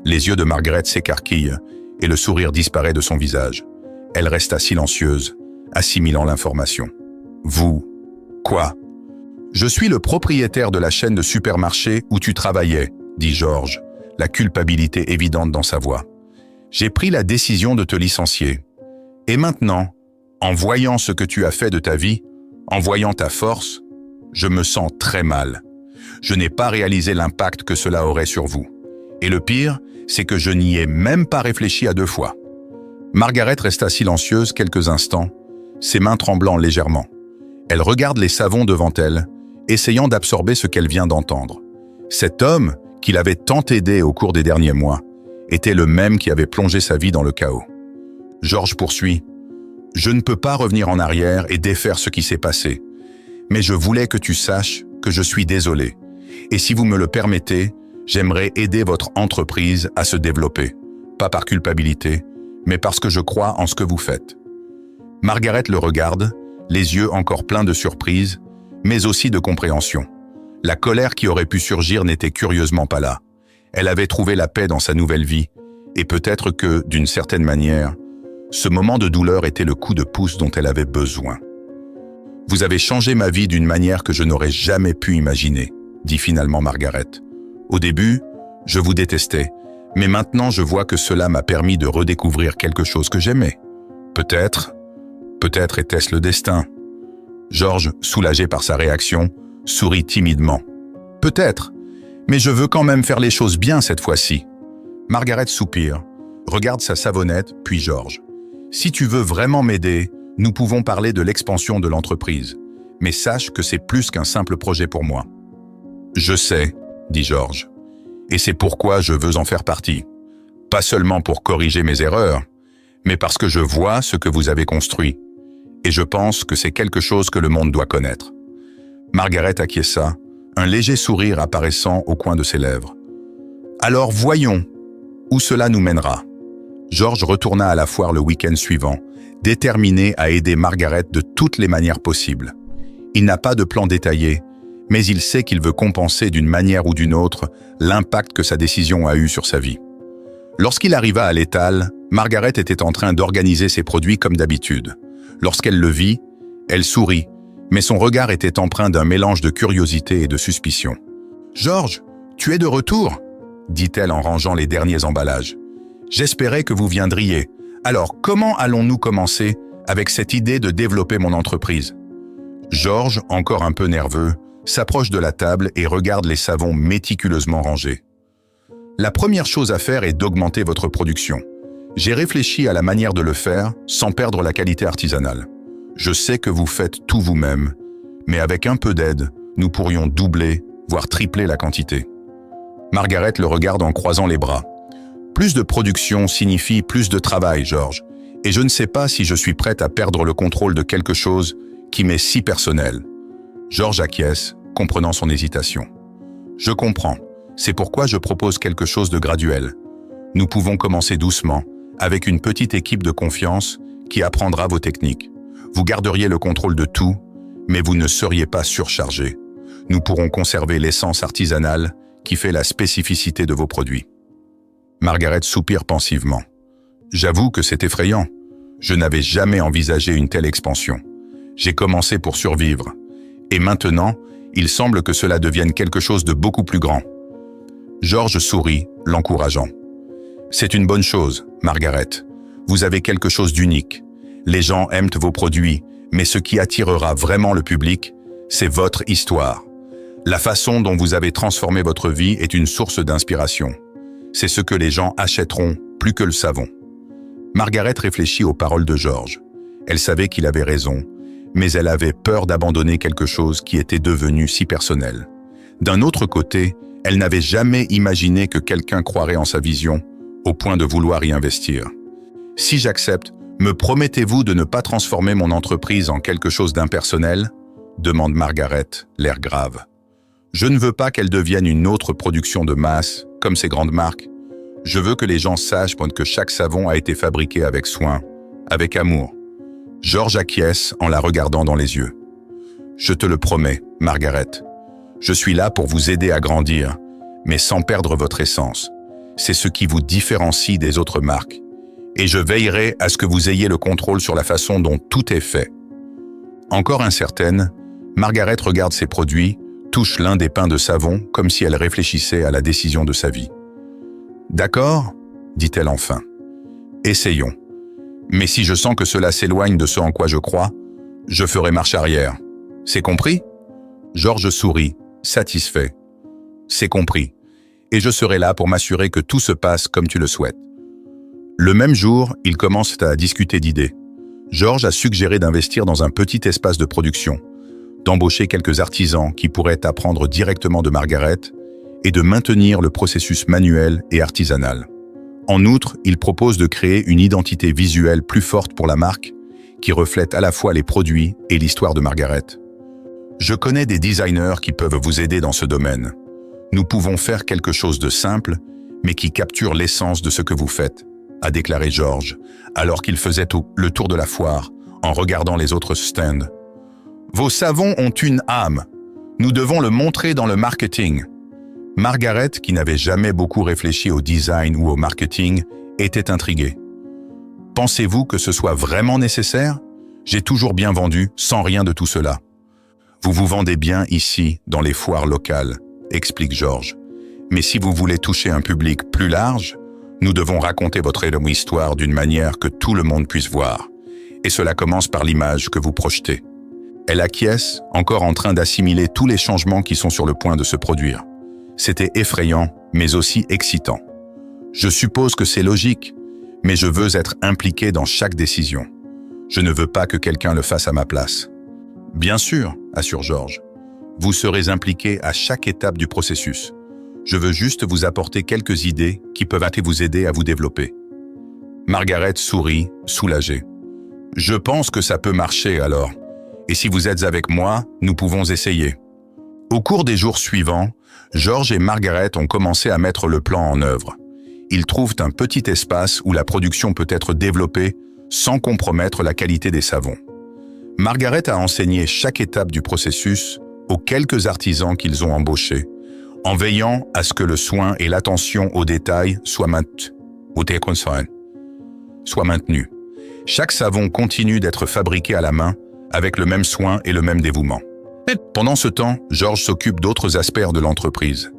Les yeux de Margaret s'écarquillent et le sourire disparaît de son visage. Elle resta silencieuse, assimilant l'information. « Vous, quoi ?»« Je suis le propriétaire de la chaîne de supermarchés où tu travaillais, » dit George, la culpabilité évidente dans sa voix. « J'ai pris la décision de te licencier. Et maintenant, en voyant ce que tu as fait de ta vie, en voyant ta force, je me sens très mal. Je n'ai pas réalisé l'impact que cela aurait sur vous. Et le pire, c'est que je n'y ai même pas réfléchi à 2 fois. » Margaret resta silencieuse quelques instants, ses mains tremblant légèrement. Elle regarde les savons devant elle, essayant d'absorber ce qu'elle vient d'entendre. Cet homme, qui l'avait tant aidé au cours des derniers mois, était le même qui avait plongé sa vie dans le chaos. George poursuit. « Je ne peux pas revenir en arrière et défaire ce qui s'est passé, mais je voulais que tu saches que je suis désolé. Et si vous me le permettez, j'aimerais aider votre entreprise à se développer, pas par culpabilité, mais parce que je crois en ce que vous faites. » Margaret le regarde, les yeux encore pleins de surprise, mais aussi de compréhension. La colère qui aurait pu surgir n'était curieusement pas là. Elle avait trouvé la paix dans sa nouvelle vie, et peut-être que, d'une certaine manière, ce moment de douleur était le coup de pouce dont elle avait besoin. « Vous avez changé ma vie d'une manière que je n'aurais jamais pu imaginer, » dit finalement Margaret. « Au début, je vous détestais, mais maintenant je vois que cela m'a permis de redécouvrir quelque chose que j'aimais. Peut-être était-ce le destin. » George, soulagé par sa réaction, sourit timidement. « Peut-être, mais je veux quand même faire les choses bien cette fois-ci. » Margaret soupire, regarde sa savonnette, puis George. « Si tu veux vraiment m'aider, nous pouvons parler de l'expansion de l'entreprise, mais sache que c'est plus qu'un simple projet pour moi. » « Je sais, » dit George, « et c'est pourquoi je veux en faire partie. Pas seulement pour corriger mes erreurs, mais parce que je vois ce que vous avez construit, et je pense que c'est quelque chose que le monde doit connaître. » Margaret acquiesça, un léger sourire apparaissant au coin de ses lèvres. « Alors voyons où cela nous mènera. » George retourna à la foire le week-end suivant, déterminé à aider Margaret de toutes les manières possibles. Il n'a pas de plan détaillé, mais il sait qu'il veut compenser d'une manière ou d'une autre l'impact que sa décision a eu sur sa vie. Lorsqu'il arriva à l'étal, Margaret était en train d'organiser ses produits comme d'habitude. Lorsqu'elle le vit, elle sourit, mais son regard était empreint d'un mélange de curiosité et de suspicion. « George, tu es de retour ?» dit-elle en rangeant les derniers emballages. « J'espérais que vous viendriez. Alors, comment allons-nous commencer avec cette idée de développer mon entreprise ?» Georges, encore un peu nerveux, s'approche de la table et regarde les savons méticuleusement rangés. « La première chose à faire est d'augmenter votre production. J'ai réfléchi à la manière de le faire sans perdre la qualité artisanale. Je sais que vous faites tout vous-même, mais avec un peu d'aide, nous pourrions doubler, voire tripler la quantité. » Margaret le regarde en croisant les bras. « Plus de production signifie plus de travail, Georges, et je ne sais pas si je suis prête à perdre le contrôle de quelque chose qui m'est si personnel. » Georges acquiesce, comprenant son hésitation. « Je comprends. C'est pourquoi je propose quelque chose de graduel. Nous pouvons commencer doucement, avec une petite équipe de confiance qui apprendra vos techniques. Vous garderiez le contrôle de tout, mais vous ne seriez pas surchargé. Nous pourrons conserver l'essence artisanale qui fait la spécificité de vos produits. » Margaret soupire pensivement. « J'avoue que c'est effrayant. Je n'avais jamais envisagé une telle expansion. J'ai commencé pour survivre. Et maintenant, il semble que cela devienne quelque chose de beaucoup plus grand. » Georges sourit, l'encourageant. « C'est une bonne chose, Margaret. Vous avez quelque chose d'unique. Les gens aiment vos produits, mais ce qui attirera vraiment le public, c'est votre histoire. La façon dont vous avez transformé votre vie est une source d'inspiration. C'est ce que les gens achèteront plus que le savon. » Margaret réfléchit aux paroles de Georges. Elle savait qu'il avait raison, mais elle avait peur d'abandonner quelque chose qui était devenu si personnel. D'un autre côté, elle n'avait jamais imaginé que quelqu'un croirait en sa vision, au point de vouloir y investir. « Si j'accepte, me promettez-vous de ne pas transformer mon entreprise en quelque chose d'impersonnel ?» demande Margaret, l'air grave. « Je ne veux pas qu'elle devienne une autre production de masse, comme ces grandes marques. Je veux que les gens sachent que chaque savon a été fabriqué avec soin, avec amour. » Georges acquiesce en la regardant dans les yeux. « Je te le promets, Margaret. Je suis là pour vous aider à grandir, mais sans perdre votre essence. C'est ce qui vous différencie des autres marques. Et je veillerai à ce que vous ayez le contrôle sur la façon dont tout est fait. » Encore incertaine, Margaret regarde ses produits, touche l'un des pains de savon comme si elle réfléchissait à la décision de sa vie. « D'accord, dit-elle enfin. Essayons. Mais si je sens que cela s'éloigne de ce en quoi je crois, je ferai marche arrière. C'est compris ?» Georges sourit, satisfait. « C'est compris. Et je serai là pour m'assurer que tout se passe comme tu le souhaites. » Le même jour, ils commencent à discuter d'idées. Georges a suggéré d'investir dans un petit espace de production, d'embaucher quelques artisans qui pourraient apprendre directement de Margaret et de maintenir le processus manuel et artisanal. En outre, il propose de créer une identité visuelle plus forte pour la marque qui reflète à la fois les produits et l'histoire de Margaret. « Je connais des designers qui peuvent vous aider dans ce domaine. Nous pouvons faire quelque chose de simple, mais qui capture l'essence de ce que vous faites, » a déclaré Georges, alors qu'il faisait le tour de la foire, en regardant les autres stands. « Vos savons ont une âme. Nous devons le montrer dans le marketing. » Margaret, qui n'avait jamais beaucoup réfléchi au design ou au marketing, était intriguée. « Pensez-vous que ce soit vraiment nécessaire? J'ai toujours bien vendu, sans rien de tout cela. » « Vous vous vendez bien ici, dans les foires locales, » explique Georges. « Mais si vous voulez toucher un public plus large, nous devons raconter votre histoire d'une manière que tout le monde puisse voir. Et cela commence par l'image que vous projetez. » Elle acquiesce, encore en train d'assimiler tous les changements qui sont sur le point de se produire. C'était effrayant, mais aussi excitant. « Je suppose que c'est logique, mais je veux être impliqué dans chaque décision. Je ne veux pas que quelqu'un le fasse à ma place. » « Bien sûr, » assure Georges. « Vous serez impliqué à chaque étape du processus. Je veux juste vous apporter quelques idées qui peuvent vous aider à vous développer. » Margaret sourit, soulagée. « Je pense que ça peut marcher alors. Et si vous êtes avec moi, nous pouvons essayer. » Au cours des jours suivants, Georges et Margaret ont commencé à mettre le plan en œuvre. Ils trouvent un petit espace où la production peut être développée sans compromettre la qualité des savons. Margaret a enseigné chaque étape du processus aux quelques artisans qu'ils ont embauchés, en veillant à ce que le soin et l'attention aux détails soient maintenus. Chaque savon continue d'être fabriqué à la main, avec le même soin et le même dévouement. Pendant ce temps, Georges s'occupe d'autres aspects de l'entreprise.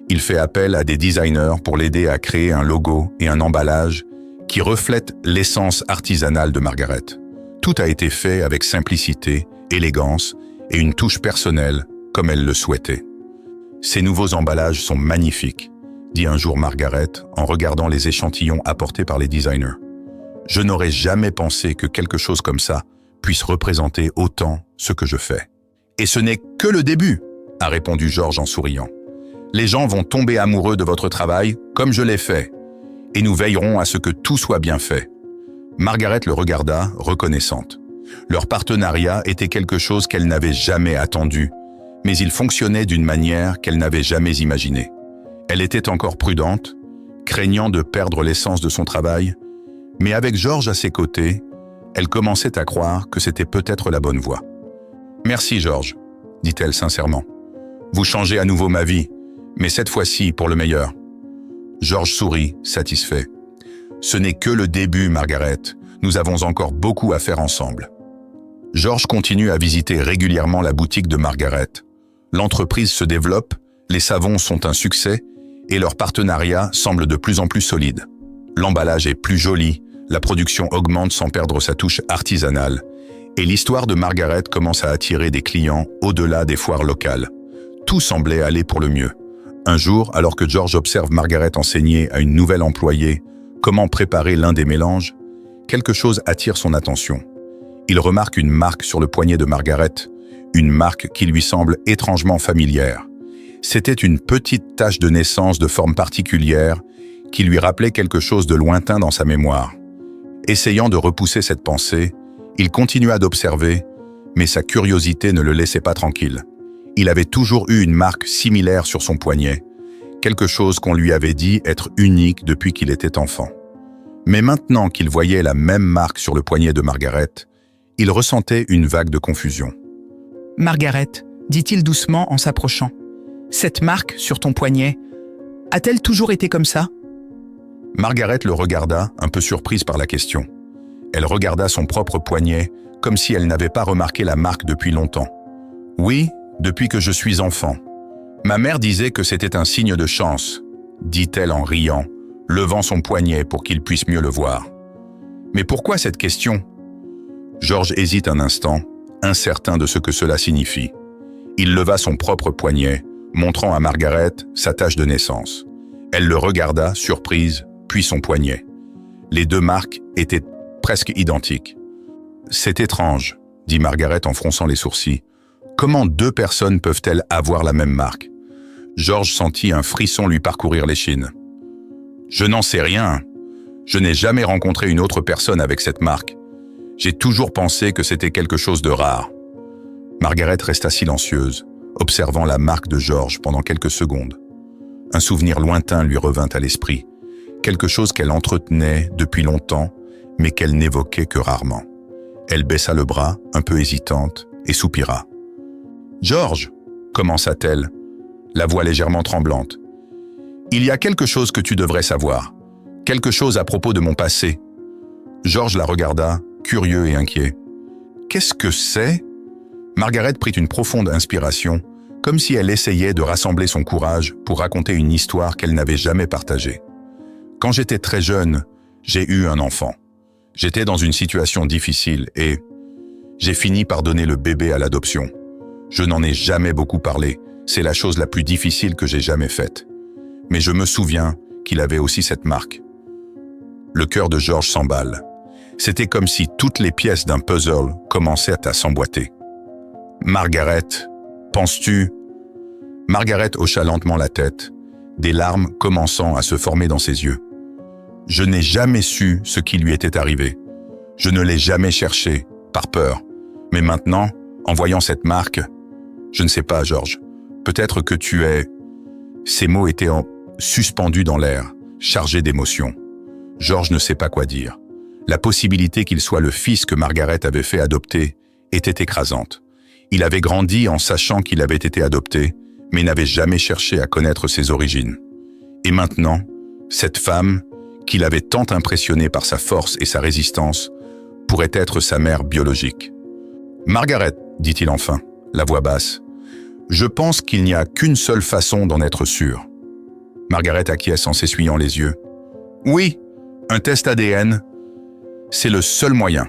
Il fait appel à des designers pour l'aider à créer un logo et un emballage qui reflètent l'essence artisanale de Margaret. Tout a été fait avec simplicité, élégance et une touche personnelle comme elle le souhaitait. Ces nouveaux emballages sont magnifiques, dit un jour Margaret en regardant les échantillons apportés par les designers. Je n'aurais jamais pensé que quelque chose comme ça puisse représenter autant ce que je fais. Et ce n'est que le début, a répondu George en souriant. Les gens vont tomber amoureux de votre travail comme je l'ai fait, et nous veillerons à ce que tout soit bien fait. Margaret le regarda, reconnaissante. Leur partenariat était quelque chose qu'elle n'avait jamais attendu, mais il fonctionnait d'une manière qu'elle n'avait jamais imaginée. Elle était encore prudente, craignant de perdre l'essence de son travail, mais avec George à ses côtés, elle commençait à croire que c'était peut-être la bonne voie. « Merci George », dit-elle sincèrement. « Vous changez à nouveau ma vie, mais cette fois-ci pour le meilleur. » George sourit, satisfait. « Ce n'est que le début, Margaret. Nous avons encore beaucoup à faire ensemble. » George continue à visiter régulièrement la boutique de Margaret. L'entreprise se développe, les savons sont un succès et leur partenariat semble de plus en plus solide. L'emballage est plus joli, la production augmente sans perdre sa touche artisanale et l'histoire de Margaret commence à attirer des clients au-delà des foires locales. Tout semblait aller pour le mieux. Un jour, alors que George observe Margaret enseigner à une nouvelle employée comment préparer l'un des mélanges, quelque chose attire son attention. Il remarque une marque sur le poignet de Margaret, une marque qui lui semble étrangement familière. C'était une petite tache de naissance de forme particulière qui lui rappelait quelque chose de lointain dans sa mémoire. Essayant de repousser cette pensée, il continua d'observer, mais sa curiosité ne le laissait pas tranquille. Il avait toujours eu une marque similaire sur son poignet, quelque chose qu'on lui avait dit être unique depuis qu'il était enfant. Mais maintenant qu'il voyait la même marque sur le poignet de Margaret, il ressentait une vague de confusion. « Margaret, dit-il doucement en s'approchant, cette marque sur ton poignet, a-t-elle toujours été comme ça ?» Margaret le regarda, un peu surprise par la question. Elle regarda son propre poignet, comme si elle n'avait pas remarqué la marque depuis longtemps. « Oui, depuis que je suis enfant. Ma mère disait que c'était un signe de chance, dit-elle en riant, levant son poignet pour qu'il puisse mieux le voir. Mais pourquoi cette question ? George hésite un instant, incertain de ce que cela signifie. Il leva son propre poignet, montrant à Margaret sa tache de naissance. Elle le regarda, surprise, puis son poignet. Les deux marques étaient presque identiques. « C'est étrange, » dit Margaret en fronçant les sourcils. « Comment deux personnes peuvent-elles avoir la même marque ?» George sentit un frisson lui parcourir l'échine. « Je n'en sais rien. Je n'ai jamais rencontré une autre personne avec cette marque. J'ai toujours pensé que c'était quelque chose de rare. » Margaret resta silencieuse, observant la marque de George pendant quelques secondes. Un souvenir lointain lui revint à l'esprit, quelque chose qu'elle entretenait depuis longtemps, mais qu'elle n'évoquait que rarement. Elle baissa le bras, un peu hésitante, et soupira. « George !» commença-t-elle, la voix légèrement tremblante. « Il y a quelque chose que tu devrais savoir, quelque chose à propos de mon passé. » George la regarda, curieux et inquiet. « Qu'est-ce que c'est ?» Margaret prit une profonde inspiration, comme si elle essayait de rassembler son courage pour raconter une histoire qu'elle n'avait jamais partagée. « Quand j'étais très jeune, j'ai eu un enfant. J'étais dans une situation difficile et j'ai fini par donner le bébé à l'adoption. Je n'en ai jamais beaucoup parlé, c'est la chose la plus difficile que j'ai jamais faite. Mais je me souviens qu'il avait aussi cette marque. » Le cœur de George s'emballe. C'était comme si toutes les pièces d'un puzzle commençaient à s'emboîter. « Margaret, penses-tu » Margaret hocha lentement la tête, des larmes commençant à se former dans ses yeux. « Je n'ai jamais su ce qui lui était arrivé. Je ne l'ai jamais cherché, par peur. Mais maintenant, en voyant cette marque, je ne sais pas, George, peut-être que tu es... » Ces mots étaient suspendus dans l'air, chargés d'émotion. George ne sait pas quoi dire. La possibilité qu'il soit le fils que Margaret avait fait adopter était écrasante. Il avait grandi en sachant qu'il avait été adopté, mais n'avait jamais cherché à connaître ses origines. Et maintenant, cette femme, qu'il avait tant impressionné par sa force et sa résistance, pourrait être sa mère biologique. « Margaret, dit-il enfin, la voix basse, je pense qu'il n'y a qu'une seule façon d'en être sûr. Margaret acquiesce en s'essuyant les yeux. Oui, un test ADN, c'est le seul moyen.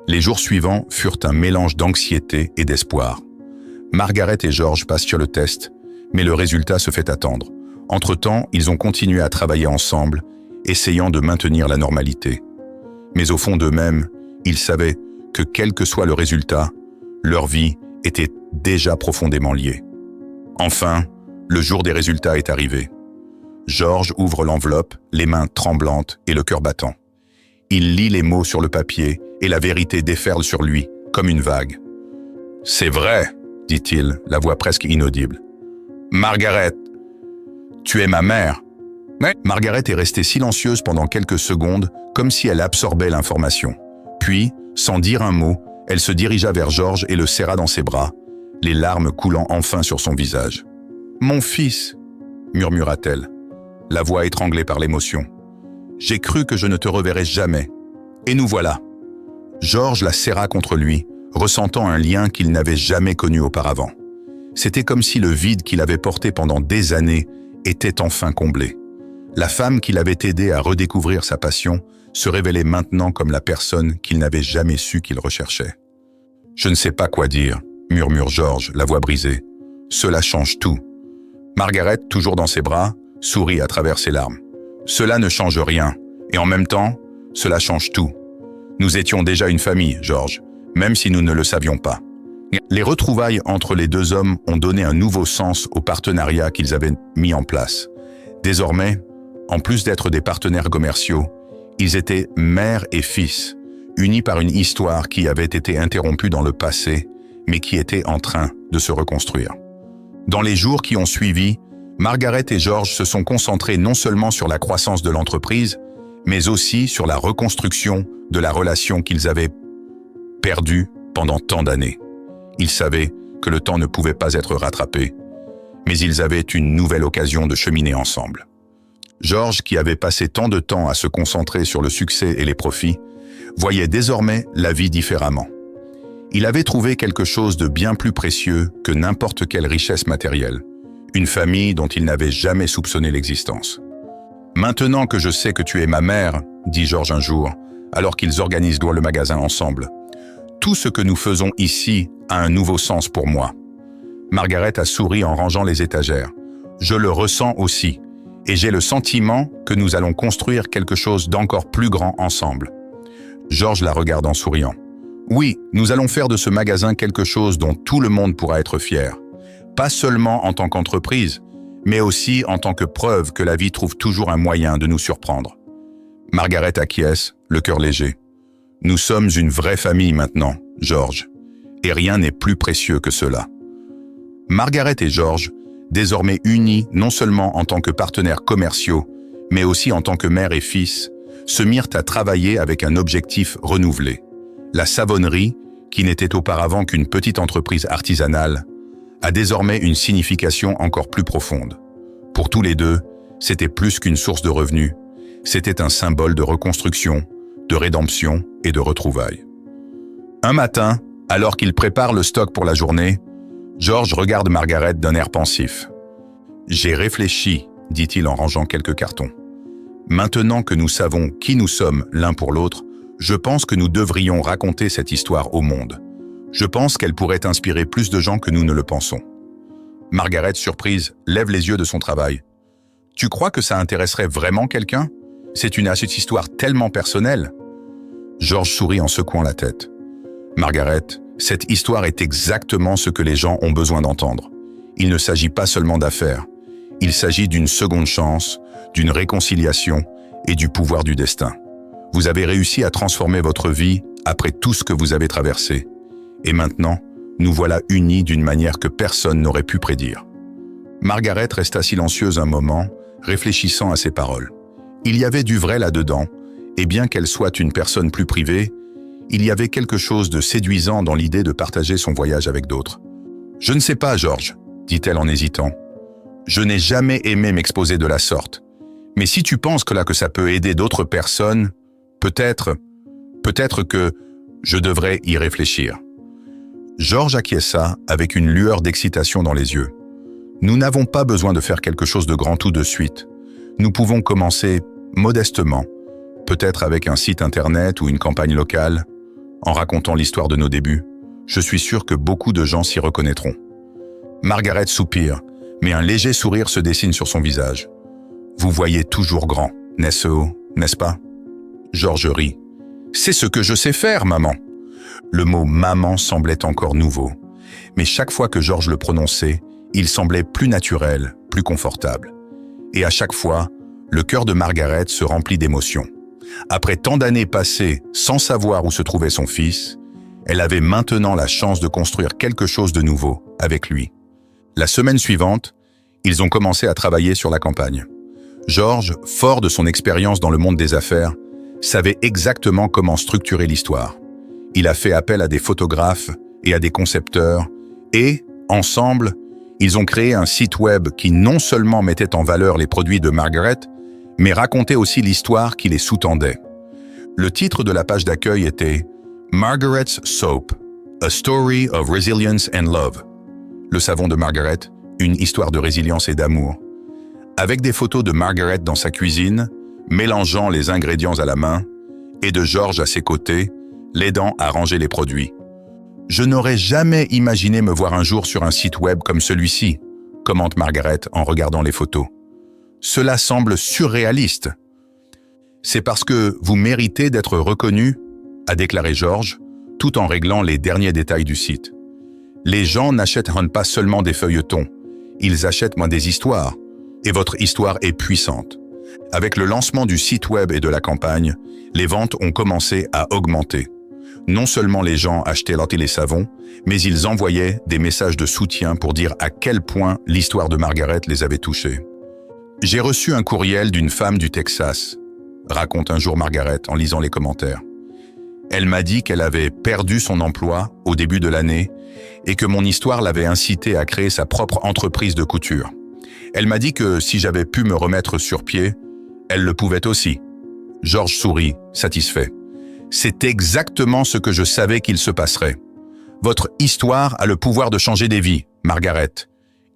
Les jours suivants furent un mélange d'anxiété et d'espoir. Margaret et George passent sur le test, mais le résultat se fait attendre. Entre-temps, ils ont continué à travailler ensemble, essayant de maintenir la normalité. Mais au fond d'eux-mêmes, ils savaient que quel que soit le résultat, leur vie était déjà profondément liée. Enfin, le jour des résultats est arrivé. George ouvre l'enveloppe, les mains tremblantes et le cœur battant. Il lit les mots sur le papier et la vérité déferle sur lui, comme une vague. « C'est vrai !» dit-il, la voix presque inaudible. « Margaret, tu es ma mère !» Margaret est restée silencieuse pendant quelques secondes, comme si elle absorbait l'information. Puis, sans dire un mot, elle se dirigea vers George et le serra dans ses bras, les larmes coulant enfin sur son visage. « Mon fils !» murmura-t-elle, la voix étranglée par l'émotion. « J'ai cru que je ne te reverrais jamais. Et nous voilà !» George la serra contre lui, ressentant un lien qu'il n'avait jamais connu auparavant. C'était comme si le vide qu'il avait porté pendant des années était enfin comblé. La femme qui l'avait aidé à redécouvrir sa passion se révélait maintenant comme la personne qu'il n'avait jamais su qu'il recherchait. « Je ne sais pas quoi dire », murmure George, la voix brisée. « Cela change tout. » Margaret, toujours dans ses bras, sourit à travers ses larmes. « Cela ne change rien, et en même temps, cela change tout. Nous étions déjà une famille, George, même si nous ne le savions pas. » Les retrouvailles entre les deux hommes ont donné un nouveau sens au partenariat qu'ils avaient mis en place. Désormais, en plus d'être des partenaires commerciaux, ils étaient mère et fils, unis par une histoire qui avait été interrompue dans le passé, mais qui était en train de se reconstruire. Dans les jours qui ont suivi, Margaret et George se sont concentrés non seulement sur la croissance de l'entreprise, mais aussi sur la reconstruction de la relation qu'ils avaient perdue pendant tant d'années. Ils savaient que le temps ne pouvait pas être rattrapé, mais ils avaient une nouvelle occasion de cheminer ensemble. George, qui avait passé tant de temps à se concentrer sur le succès et les profits, voyait désormais la vie différemment. Il avait trouvé quelque chose de bien plus précieux que n'importe quelle richesse matérielle, une famille dont il n'avait jamais soupçonné l'existence. « Maintenant que je sais que tu es ma mère, » dit George un jour, alors qu'ils organisent le magasin ensemble, « tout ce que nous faisons ici a un nouveau sens pour moi. » Margaret a souri en rangeant les étagères. « Je le ressens aussi, et j'ai le sentiment que nous allons construire quelque chose d'encore plus grand ensemble. » George la regarde en souriant. « Oui, nous allons faire de ce magasin quelque chose dont tout le monde pourra être fier. Pas seulement en tant qu'entreprise, mais aussi en tant que preuve que la vie trouve toujours un moyen de nous surprendre. » Margaret acquiesce, le cœur léger. « Nous sommes une vraie famille maintenant, George, et rien n'est plus précieux que cela. » Margaret et George, désormais unis non seulement en tant que partenaires commerciaux, mais aussi en tant que mère et fils, se mirent à travailler avec un objectif renouvelé. La savonnerie, qui n'était auparavant qu'une petite entreprise artisanale, a désormais une signification encore plus profonde. Pour tous les deux, c'était plus qu'une source de revenus, c'était un symbole de reconstruction, de rédemption et de retrouvailles. Un matin, alors qu'il prépare le stock pour la journée, George regarde Margaret d'un air pensif. « J'ai réfléchi, » dit-il en rangeant quelques cartons. « Maintenant que nous savons qui nous sommes l'un pour l'autre, je pense que nous devrions raconter cette histoire au monde. Je pense qu'elle pourrait inspirer plus de gens que nous ne le pensons. » Margaret, surprise, lève les yeux de son travail. « Tu crois que ça intéresserait vraiment quelqu'un ? C'est une histoire tellement personnelle. » George sourit en secouant la tête. « Margaret, cette histoire est exactement ce que les gens ont besoin d'entendre. Il ne s'agit pas seulement d'affaires. Il s'agit d'une seconde chance, d'une réconciliation et du pouvoir du destin. Vous avez réussi à transformer votre vie après tout ce que vous avez traversé. Et maintenant, nous voilà unis d'une manière que personne n'aurait pu prédire. » Margaret resta silencieuse un moment, réfléchissant à ses paroles. Il y avait du vrai là-dedans, et bien qu'elle soit une personne plus privée, il y avait quelque chose de séduisant dans l'idée de partager son voyage avec d'autres. « Je ne sais pas, George, » dit-elle en hésitant. « Je n'ai jamais aimé m'exposer de la sorte. Mais si tu penses que ça peut aider d'autres personnes, peut-être que je devrais y réfléchir. » George acquiesça avec une lueur d'excitation dans les yeux. Nous n'avons pas besoin de faire quelque chose de grand tout de suite. Nous pouvons commencer modestement, peut-être avec un site internet ou une campagne locale, en racontant l'histoire de nos débuts. Je suis sûr que beaucoup de gens s'y reconnaîtront. Margaret soupire, mais un léger sourire se dessine sur son visage. Vous voyez toujours grand, n'est-ce pas? George rit. C'est ce que je sais faire, maman. Le mot maman semblait encore nouveau, mais chaque fois que George le prononçait, il semblait plus naturel, plus confortable. Et à chaque fois, le cœur de Margaret se remplit d'émotion. Après tant d'années passées sans savoir où se trouvait son fils, elle avait maintenant la chance de construire quelque chose de nouveau avec lui. La semaine suivante, ils ont commencé à travailler sur la campagne. George, fort de son expérience dans le monde des affaires, savait exactement comment structurer l'histoire. Il a fait appel à des photographes et à des concepteurs et, ensemble, ils ont créé un site web qui non seulement mettait en valeur les produits de Margaret, mais racontait aussi l'histoire qui les sous-tendait. Le titre de la page d'accueil était « Margaret's Soap, a story of resilience and love ». Le savon de Margaret, une histoire de résilience et d'amour. Avec des photos de Margaret dans sa cuisine, mélangeant les ingrédients à la main, et de George à ses côtés, l'aidant à ranger les produits. Je n'aurais jamais imaginé me voir un jour sur un site web comme celui-ci, commente Margaret en regardant les photos. Cela semble surréaliste. C'est parce que vous méritez d'être reconnu, a déclaré George, tout en réglant les derniers détails du site. Les gens n'achètent pas seulement des feuilletons, ils achètent des histoires, et votre histoire est puissante. Avec le lancement du site web et de la campagne, les ventes ont commencé à augmenter. Non seulement les gens achetaient les savons, mais ils envoyaient des messages de soutien pour dire à quel point l'histoire de Margaret les avait touchés. J'ai reçu un courriel d'une femme du Texas, raconte un jour Margaret en lisant les commentaires. Elle m'a dit qu'elle avait perdu son emploi au début de l'année et que mon histoire l'avait incitée à créer sa propre entreprise de couture. Elle m'a dit que si j'avais pu me remettre sur pied, elle le pouvait aussi. George sourit, satisfait. C'est exactement ce que je savais qu'il se passerait. Votre histoire a le pouvoir de changer des vies, Margaret,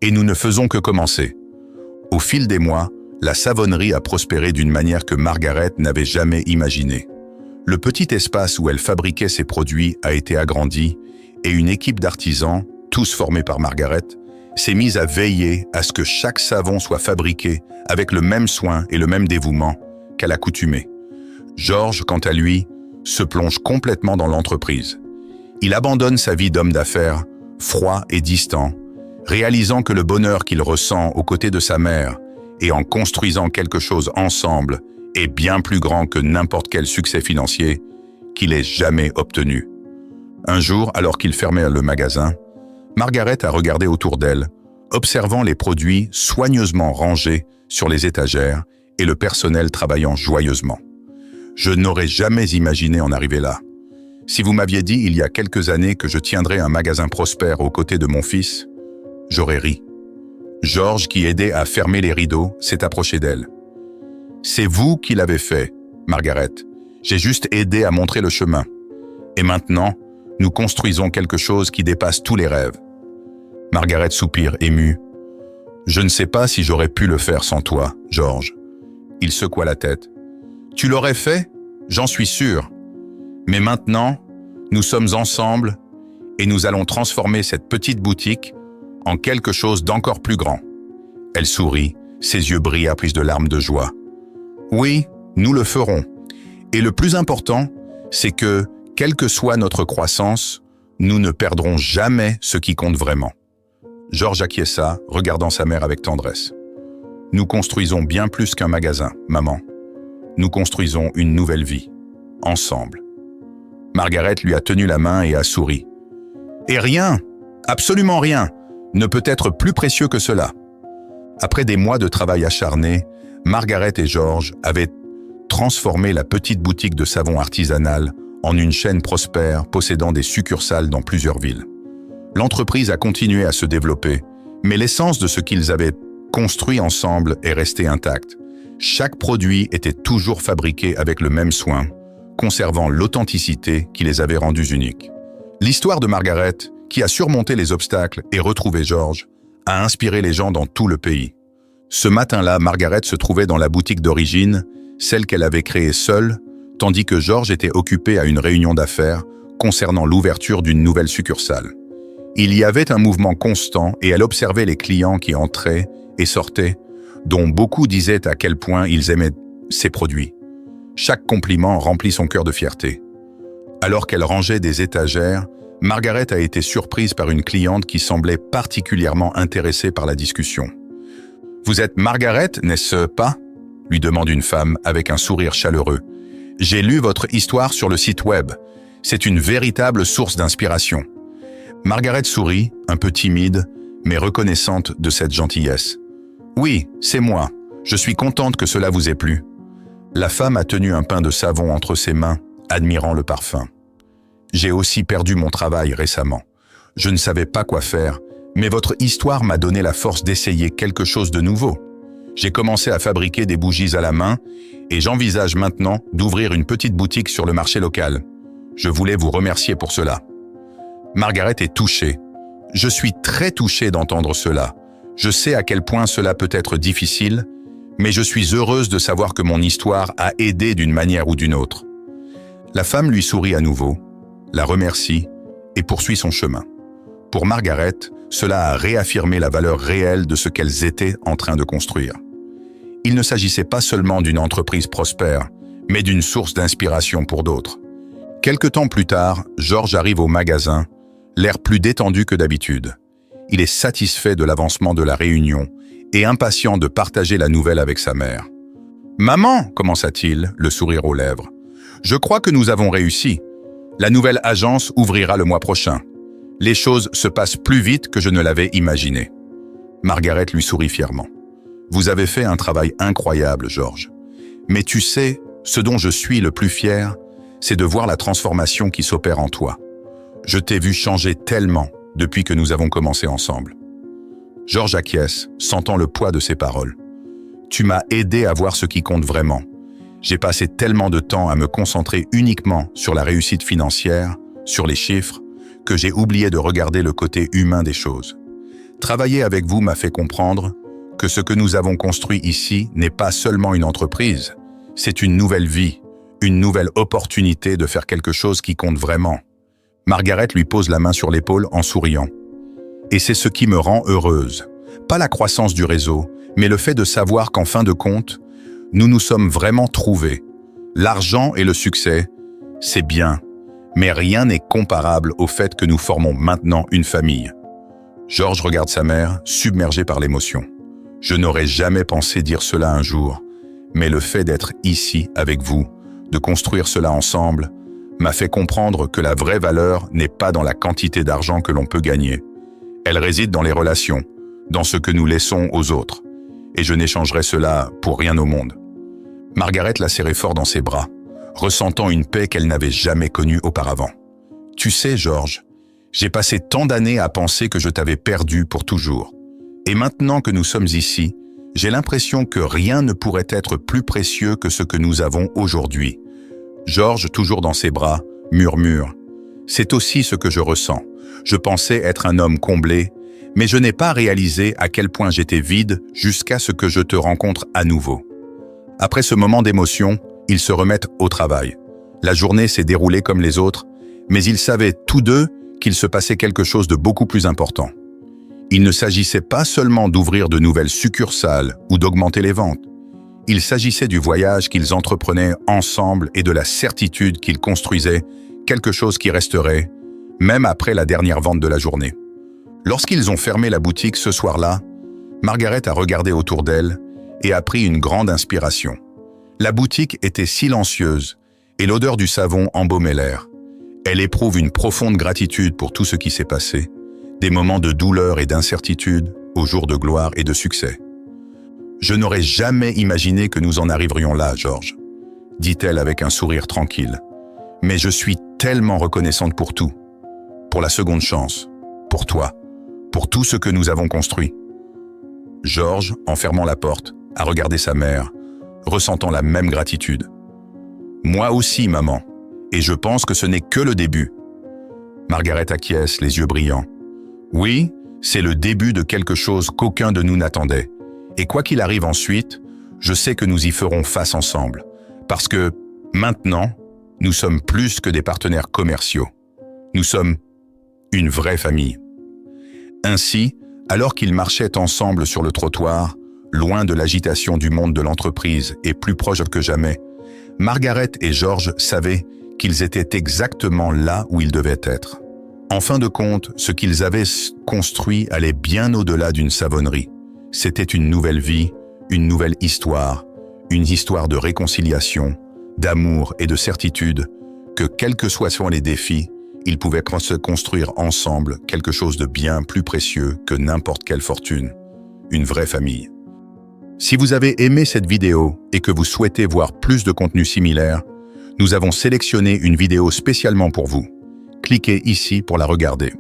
et nous ne faisons que commencer. Au fil des mois, la savonnerie a prospéré d'une manière que Margaret n'avait jamais imaginée. Le petit espace où elle fabriquait ses produits a été agrandi et une équipe d'artisans, tous formés par Margaret, s'est mise à veiller à ce que chaque savon soit fabriqué avec le même soin et le même dévouement qu'à l'accoutumée. George, quant à lui, se plonge complètement dans l'entreprise. Il abandonne sa vie d'homme d'affaires, froid et distant, réalisant que le bonheur qu'il ressent aux côtés de sa mère et en construisant quelque chose ensemble est bien plus grand que n'importe quel succès financier qu'il ait jamais obtenu. Un jour, alors qu'il fermait le magasin, Margaret a regardé autour d'elle, observant les produits soigneusement rangés sur les étagères et le personnel travaillant joyeusement. Je n'aurais jamais imaginé en arriver là. Si vous m'aviez dit il y a quelques années que je tiendrais un magasin prospère aux côtés de mon fils, j'aurais ri. George, qui aidait à fermer les rideaux, s'est approché d'elle. « C'est vous qui l'avez fait, Margaret. J'ai juste aidé à montrer le chemin. Et maintenant, nous construisons quelque chose qui dépasse tous les rêves. » Margaret soupire, émue. « Je ne sais pas si j'aurais pu le faire sans toi, George. » Il secoua la tête. « Tu l'aurais fait? J'en suis sûr. Mais maintenant, nous sommes ensemble et nous allons transformer cette petite boutique en quelque chose d'encore plus grand. » Elle sourit, ses yeux brillent prises de larmes de joie. « Oui, nous le ferons. Et le plus important, c'est que, quelle que soit notre croissance, nous ne perdrons jamais ce qui compte vraiment. » George acquiesça, regardant sa mère avec tendresse. « Nous construisons bien plus qu'un magasin, maman. Nous construisons une nouvelle vie, ensemble. » Margaret lui a tenu la main et a souri. « Et rien, absolument rien, ne peut être plus précieux que cela. » Après des mois de travail acharné, Margaret et George avaient transformé la petite boutique de savon artisanal en une chaîne prospère possédant des succursales dans plusieurs villes. L'entreprise a continué à se développer, mais l'essence de ce qu'ils avaient construit ensemble est restée intacte. Chaque produit était toujours fabriqué avec le même soin, conservant l'authenticité qui les avait rendus uniques. L'histoire de Margaret, qui a surmonté les obstacles et retrouvé George, a inspiré les gens dans tout le pays. Ce matin-là, Margaret se trouvait dans la boutique d'origine, celle qu'elle avait créée seule, tandis que George était occupé à une réunion d'affaires concernant l'ouverture d'une nouvelle succursale. Il y avait un mouvement constant et elle observait les clients qui entraient et sortaient, dont beaucoup disaient à quel point ils aimaient ses produits. Chaque compliment remplit son cœur de fierté. Alors qu'elle rangeait des étagères, Margaret a été surprise par une cliente qui semblait particulièrement intéressée par la discussion. « Vous êtes Margaret, n'est-ce pas ?» lui demande une femme avec un sourire chaleureux. « J'ai lu votre histoire sur le site web. C'est une véritable source d'inspiration. » Margaret sourit, un peu timide, mais reconnaissante de cette gentillesse. « Oui, c'est moi. Je suis contente que cela vous ait plu. » La femme a tenu un pain de savon entre ses mains, admirant le parfum. « J'ai aussi perdu mon travail récemment. Je ne savais pas quoi faire, mais votre histoire m'a donné la force d'essayer quelque chose de nouveau. J'ai commencé à fabriquer des bougies à la main et j'envisage maintenant d'ouvrir une petite boutique sur le marché local. Je voulais vous remercier pour cela. » Margaret est touchée. « Je suis très touchée d'entendre cela. Je sais à quel point cela peut être difficile, mais je suis heureuse de savoir que mon histoire a aidé d'une manière ou d'une autre. » La femme lui sourit à nouveau, la remercie et poursuit son chemin. Pour Margaret, cela a réaffirmé la valeur réelle de ce qu'elles étaient en train de construire. Il ne s'agissait pas seulement d'une entreprise prospère, mais d'une source d'inspiration pour d'autres. Quelque temps plus tard, George arrive au magasin, l'air plus détendu que d'habitude. Il est satisfait de l'avancement de la réunion et impatient de partager la nouvelle avec sa mère. « Maman » commença-t-il, le sourire aux lèvres. « Je crois que nous avons réussi. La nouvelle agence ouvrira le mois prochain. Les choses se passent plus vite que je ne l'avais imaginé. » Margaret lui sourit fièrement. « Vous avez fait un travail incroyable, George. Mais tu sais, ce dont je suis le plus fier, c'est de voir la transformation qui s'opère en toi. Je t'ai vu changer tellement depuis que nous avons commencé ensemble. » George acquiesce, sentant le poids de ses paroles. « Tu m'as aidé à voir ce qui compte vraiment. J'ai passé tellement de temps à me concentrer uniquement sur la réussite financière, sur les chiffres, que j'ai oublié de regarder le côté humain des choses. Travailler avec vous m'a fait comprendre que ce que nous avons construit ici n'est pas seulement une entreprise, c'est une nouvelle vie, une nouvelle opportunité de faire quelque chose qui compte vraiment. » Margaret lui pose la main sur l'épaule en souriant. « Et c'est ce qui me rend heureuse. Pas la croissance du réseau, mais le fait de savoir qu'en fin de compte, nous nous sommes vraiment trouvés. L'argent et le succès, c'est bien, mais rien n'est comparable au fait que nous formons maintenant une famille. » George regarde sa mère, submergé par l'émotion. « Je n'aurais jamais pensé dire cela un jour, mais le fait d'être ici avec vous, de construire cela ensemble, m'a fait comprendre que la vraie valeur n'est pas dans la quantité d'argent que l'on peut gagner. Elle réside dans les relations, dans ce que nous laissons aux autres. Et je n'échangerai cela pour rien au monde. » Margaret l'a serré fort dans ses bras, ressentant une paix qu'elle n'avait jamais connue auparavant. « Tu sais, George, j'ai passé tant d'années à penser que je t'avais perdu pour toujours. Et maintenant que nous sommes ici, j'ai l'impression que rien ne pourrait être plus précieux que ce que nous avons aujourd'hui. » George, toujours dans ses bras, murmure. « C'est aussi ce que je ressens. Je pensais être un homme comblé, mais je n'ai pas réalisé à quel point j'étais vide jusqu'à ce que je te rencontre à nouveau. » Après ce moment d'émotion, ils se remettent au travail. La journée s'est déroulée comme les autres, mais ils savaient tous deux qu'il se passait quelque chose de beaucoup plus important. Il ne s'agissait pas seulement d'ouvrir de nouvelles succursales ou d'augmenter les ventes. Il s'agissait du voyage qu'ils entreprenaient ensemble et de la certitude qu'ils construisaient quelque chose qui resterait, même après la dernière vente de la journée. Lorsqu'ils ont fermé la boutique ce soir-là, Margaret a regardé autour d'elle et a pris une grande inspiration. La boutique était silencieuse et l'odeur du savon embaumait l'air. Elle éprouve une profonde gratitude pour tout ce qui s'est passé, des moments de douleur et d'incertitude aux jours de gloire et de succès. « Je n'aurais jamais imaginé que nous en arriverions là, George, » dit-elle avec un sourire tranquille. « Mais je suis tellement reconnaissante pour tout, pour la seconde chance, pour toi, pour tout ce que nous avons construit. » George, en fermant la porte, a regardé sa mère, ressentant la même gratitude. « Moi aussi, maman, et je pense que ce n'est que le début. » Margaret acquiesce, les yeux brillants. « Oui, C'est le début de quelque chose qu'aucun de nous n'attendait. Et quoi qu'il arrive ensuite, je sais que nous y ferons face ensemble. Parce que, maintenant, nous sommes plus que des partenaires commerciaux. Nous sommes une vraie famille. Ainsi, alors qu'ils marchaient ensemble sur le trottoir, loin de l'agitation du monde de l'entreprise et plus proches que jamais, Margaret et George savaient qu'ils étaient exactement là où ils devaient être. En fin de compte, ce qu'ils avaient construit allait bien au-delà d'une savonnerie. C'était une nouvelle vie, une nouvelle histoire, une histoire de réconciliation, d'amour et de certitude que, quels que soient les défis, ils pouvaient se construire ensemble quelque chose de bien plus précieux que n'importe quelle fortune, une vraie famille. Si vous avez aimé cette vidéo et que vous souhaitez voir plus de contenu similaire, nous avons sélectionné une vidéo spécialement pour vous. Cliquez ici pour la regarder.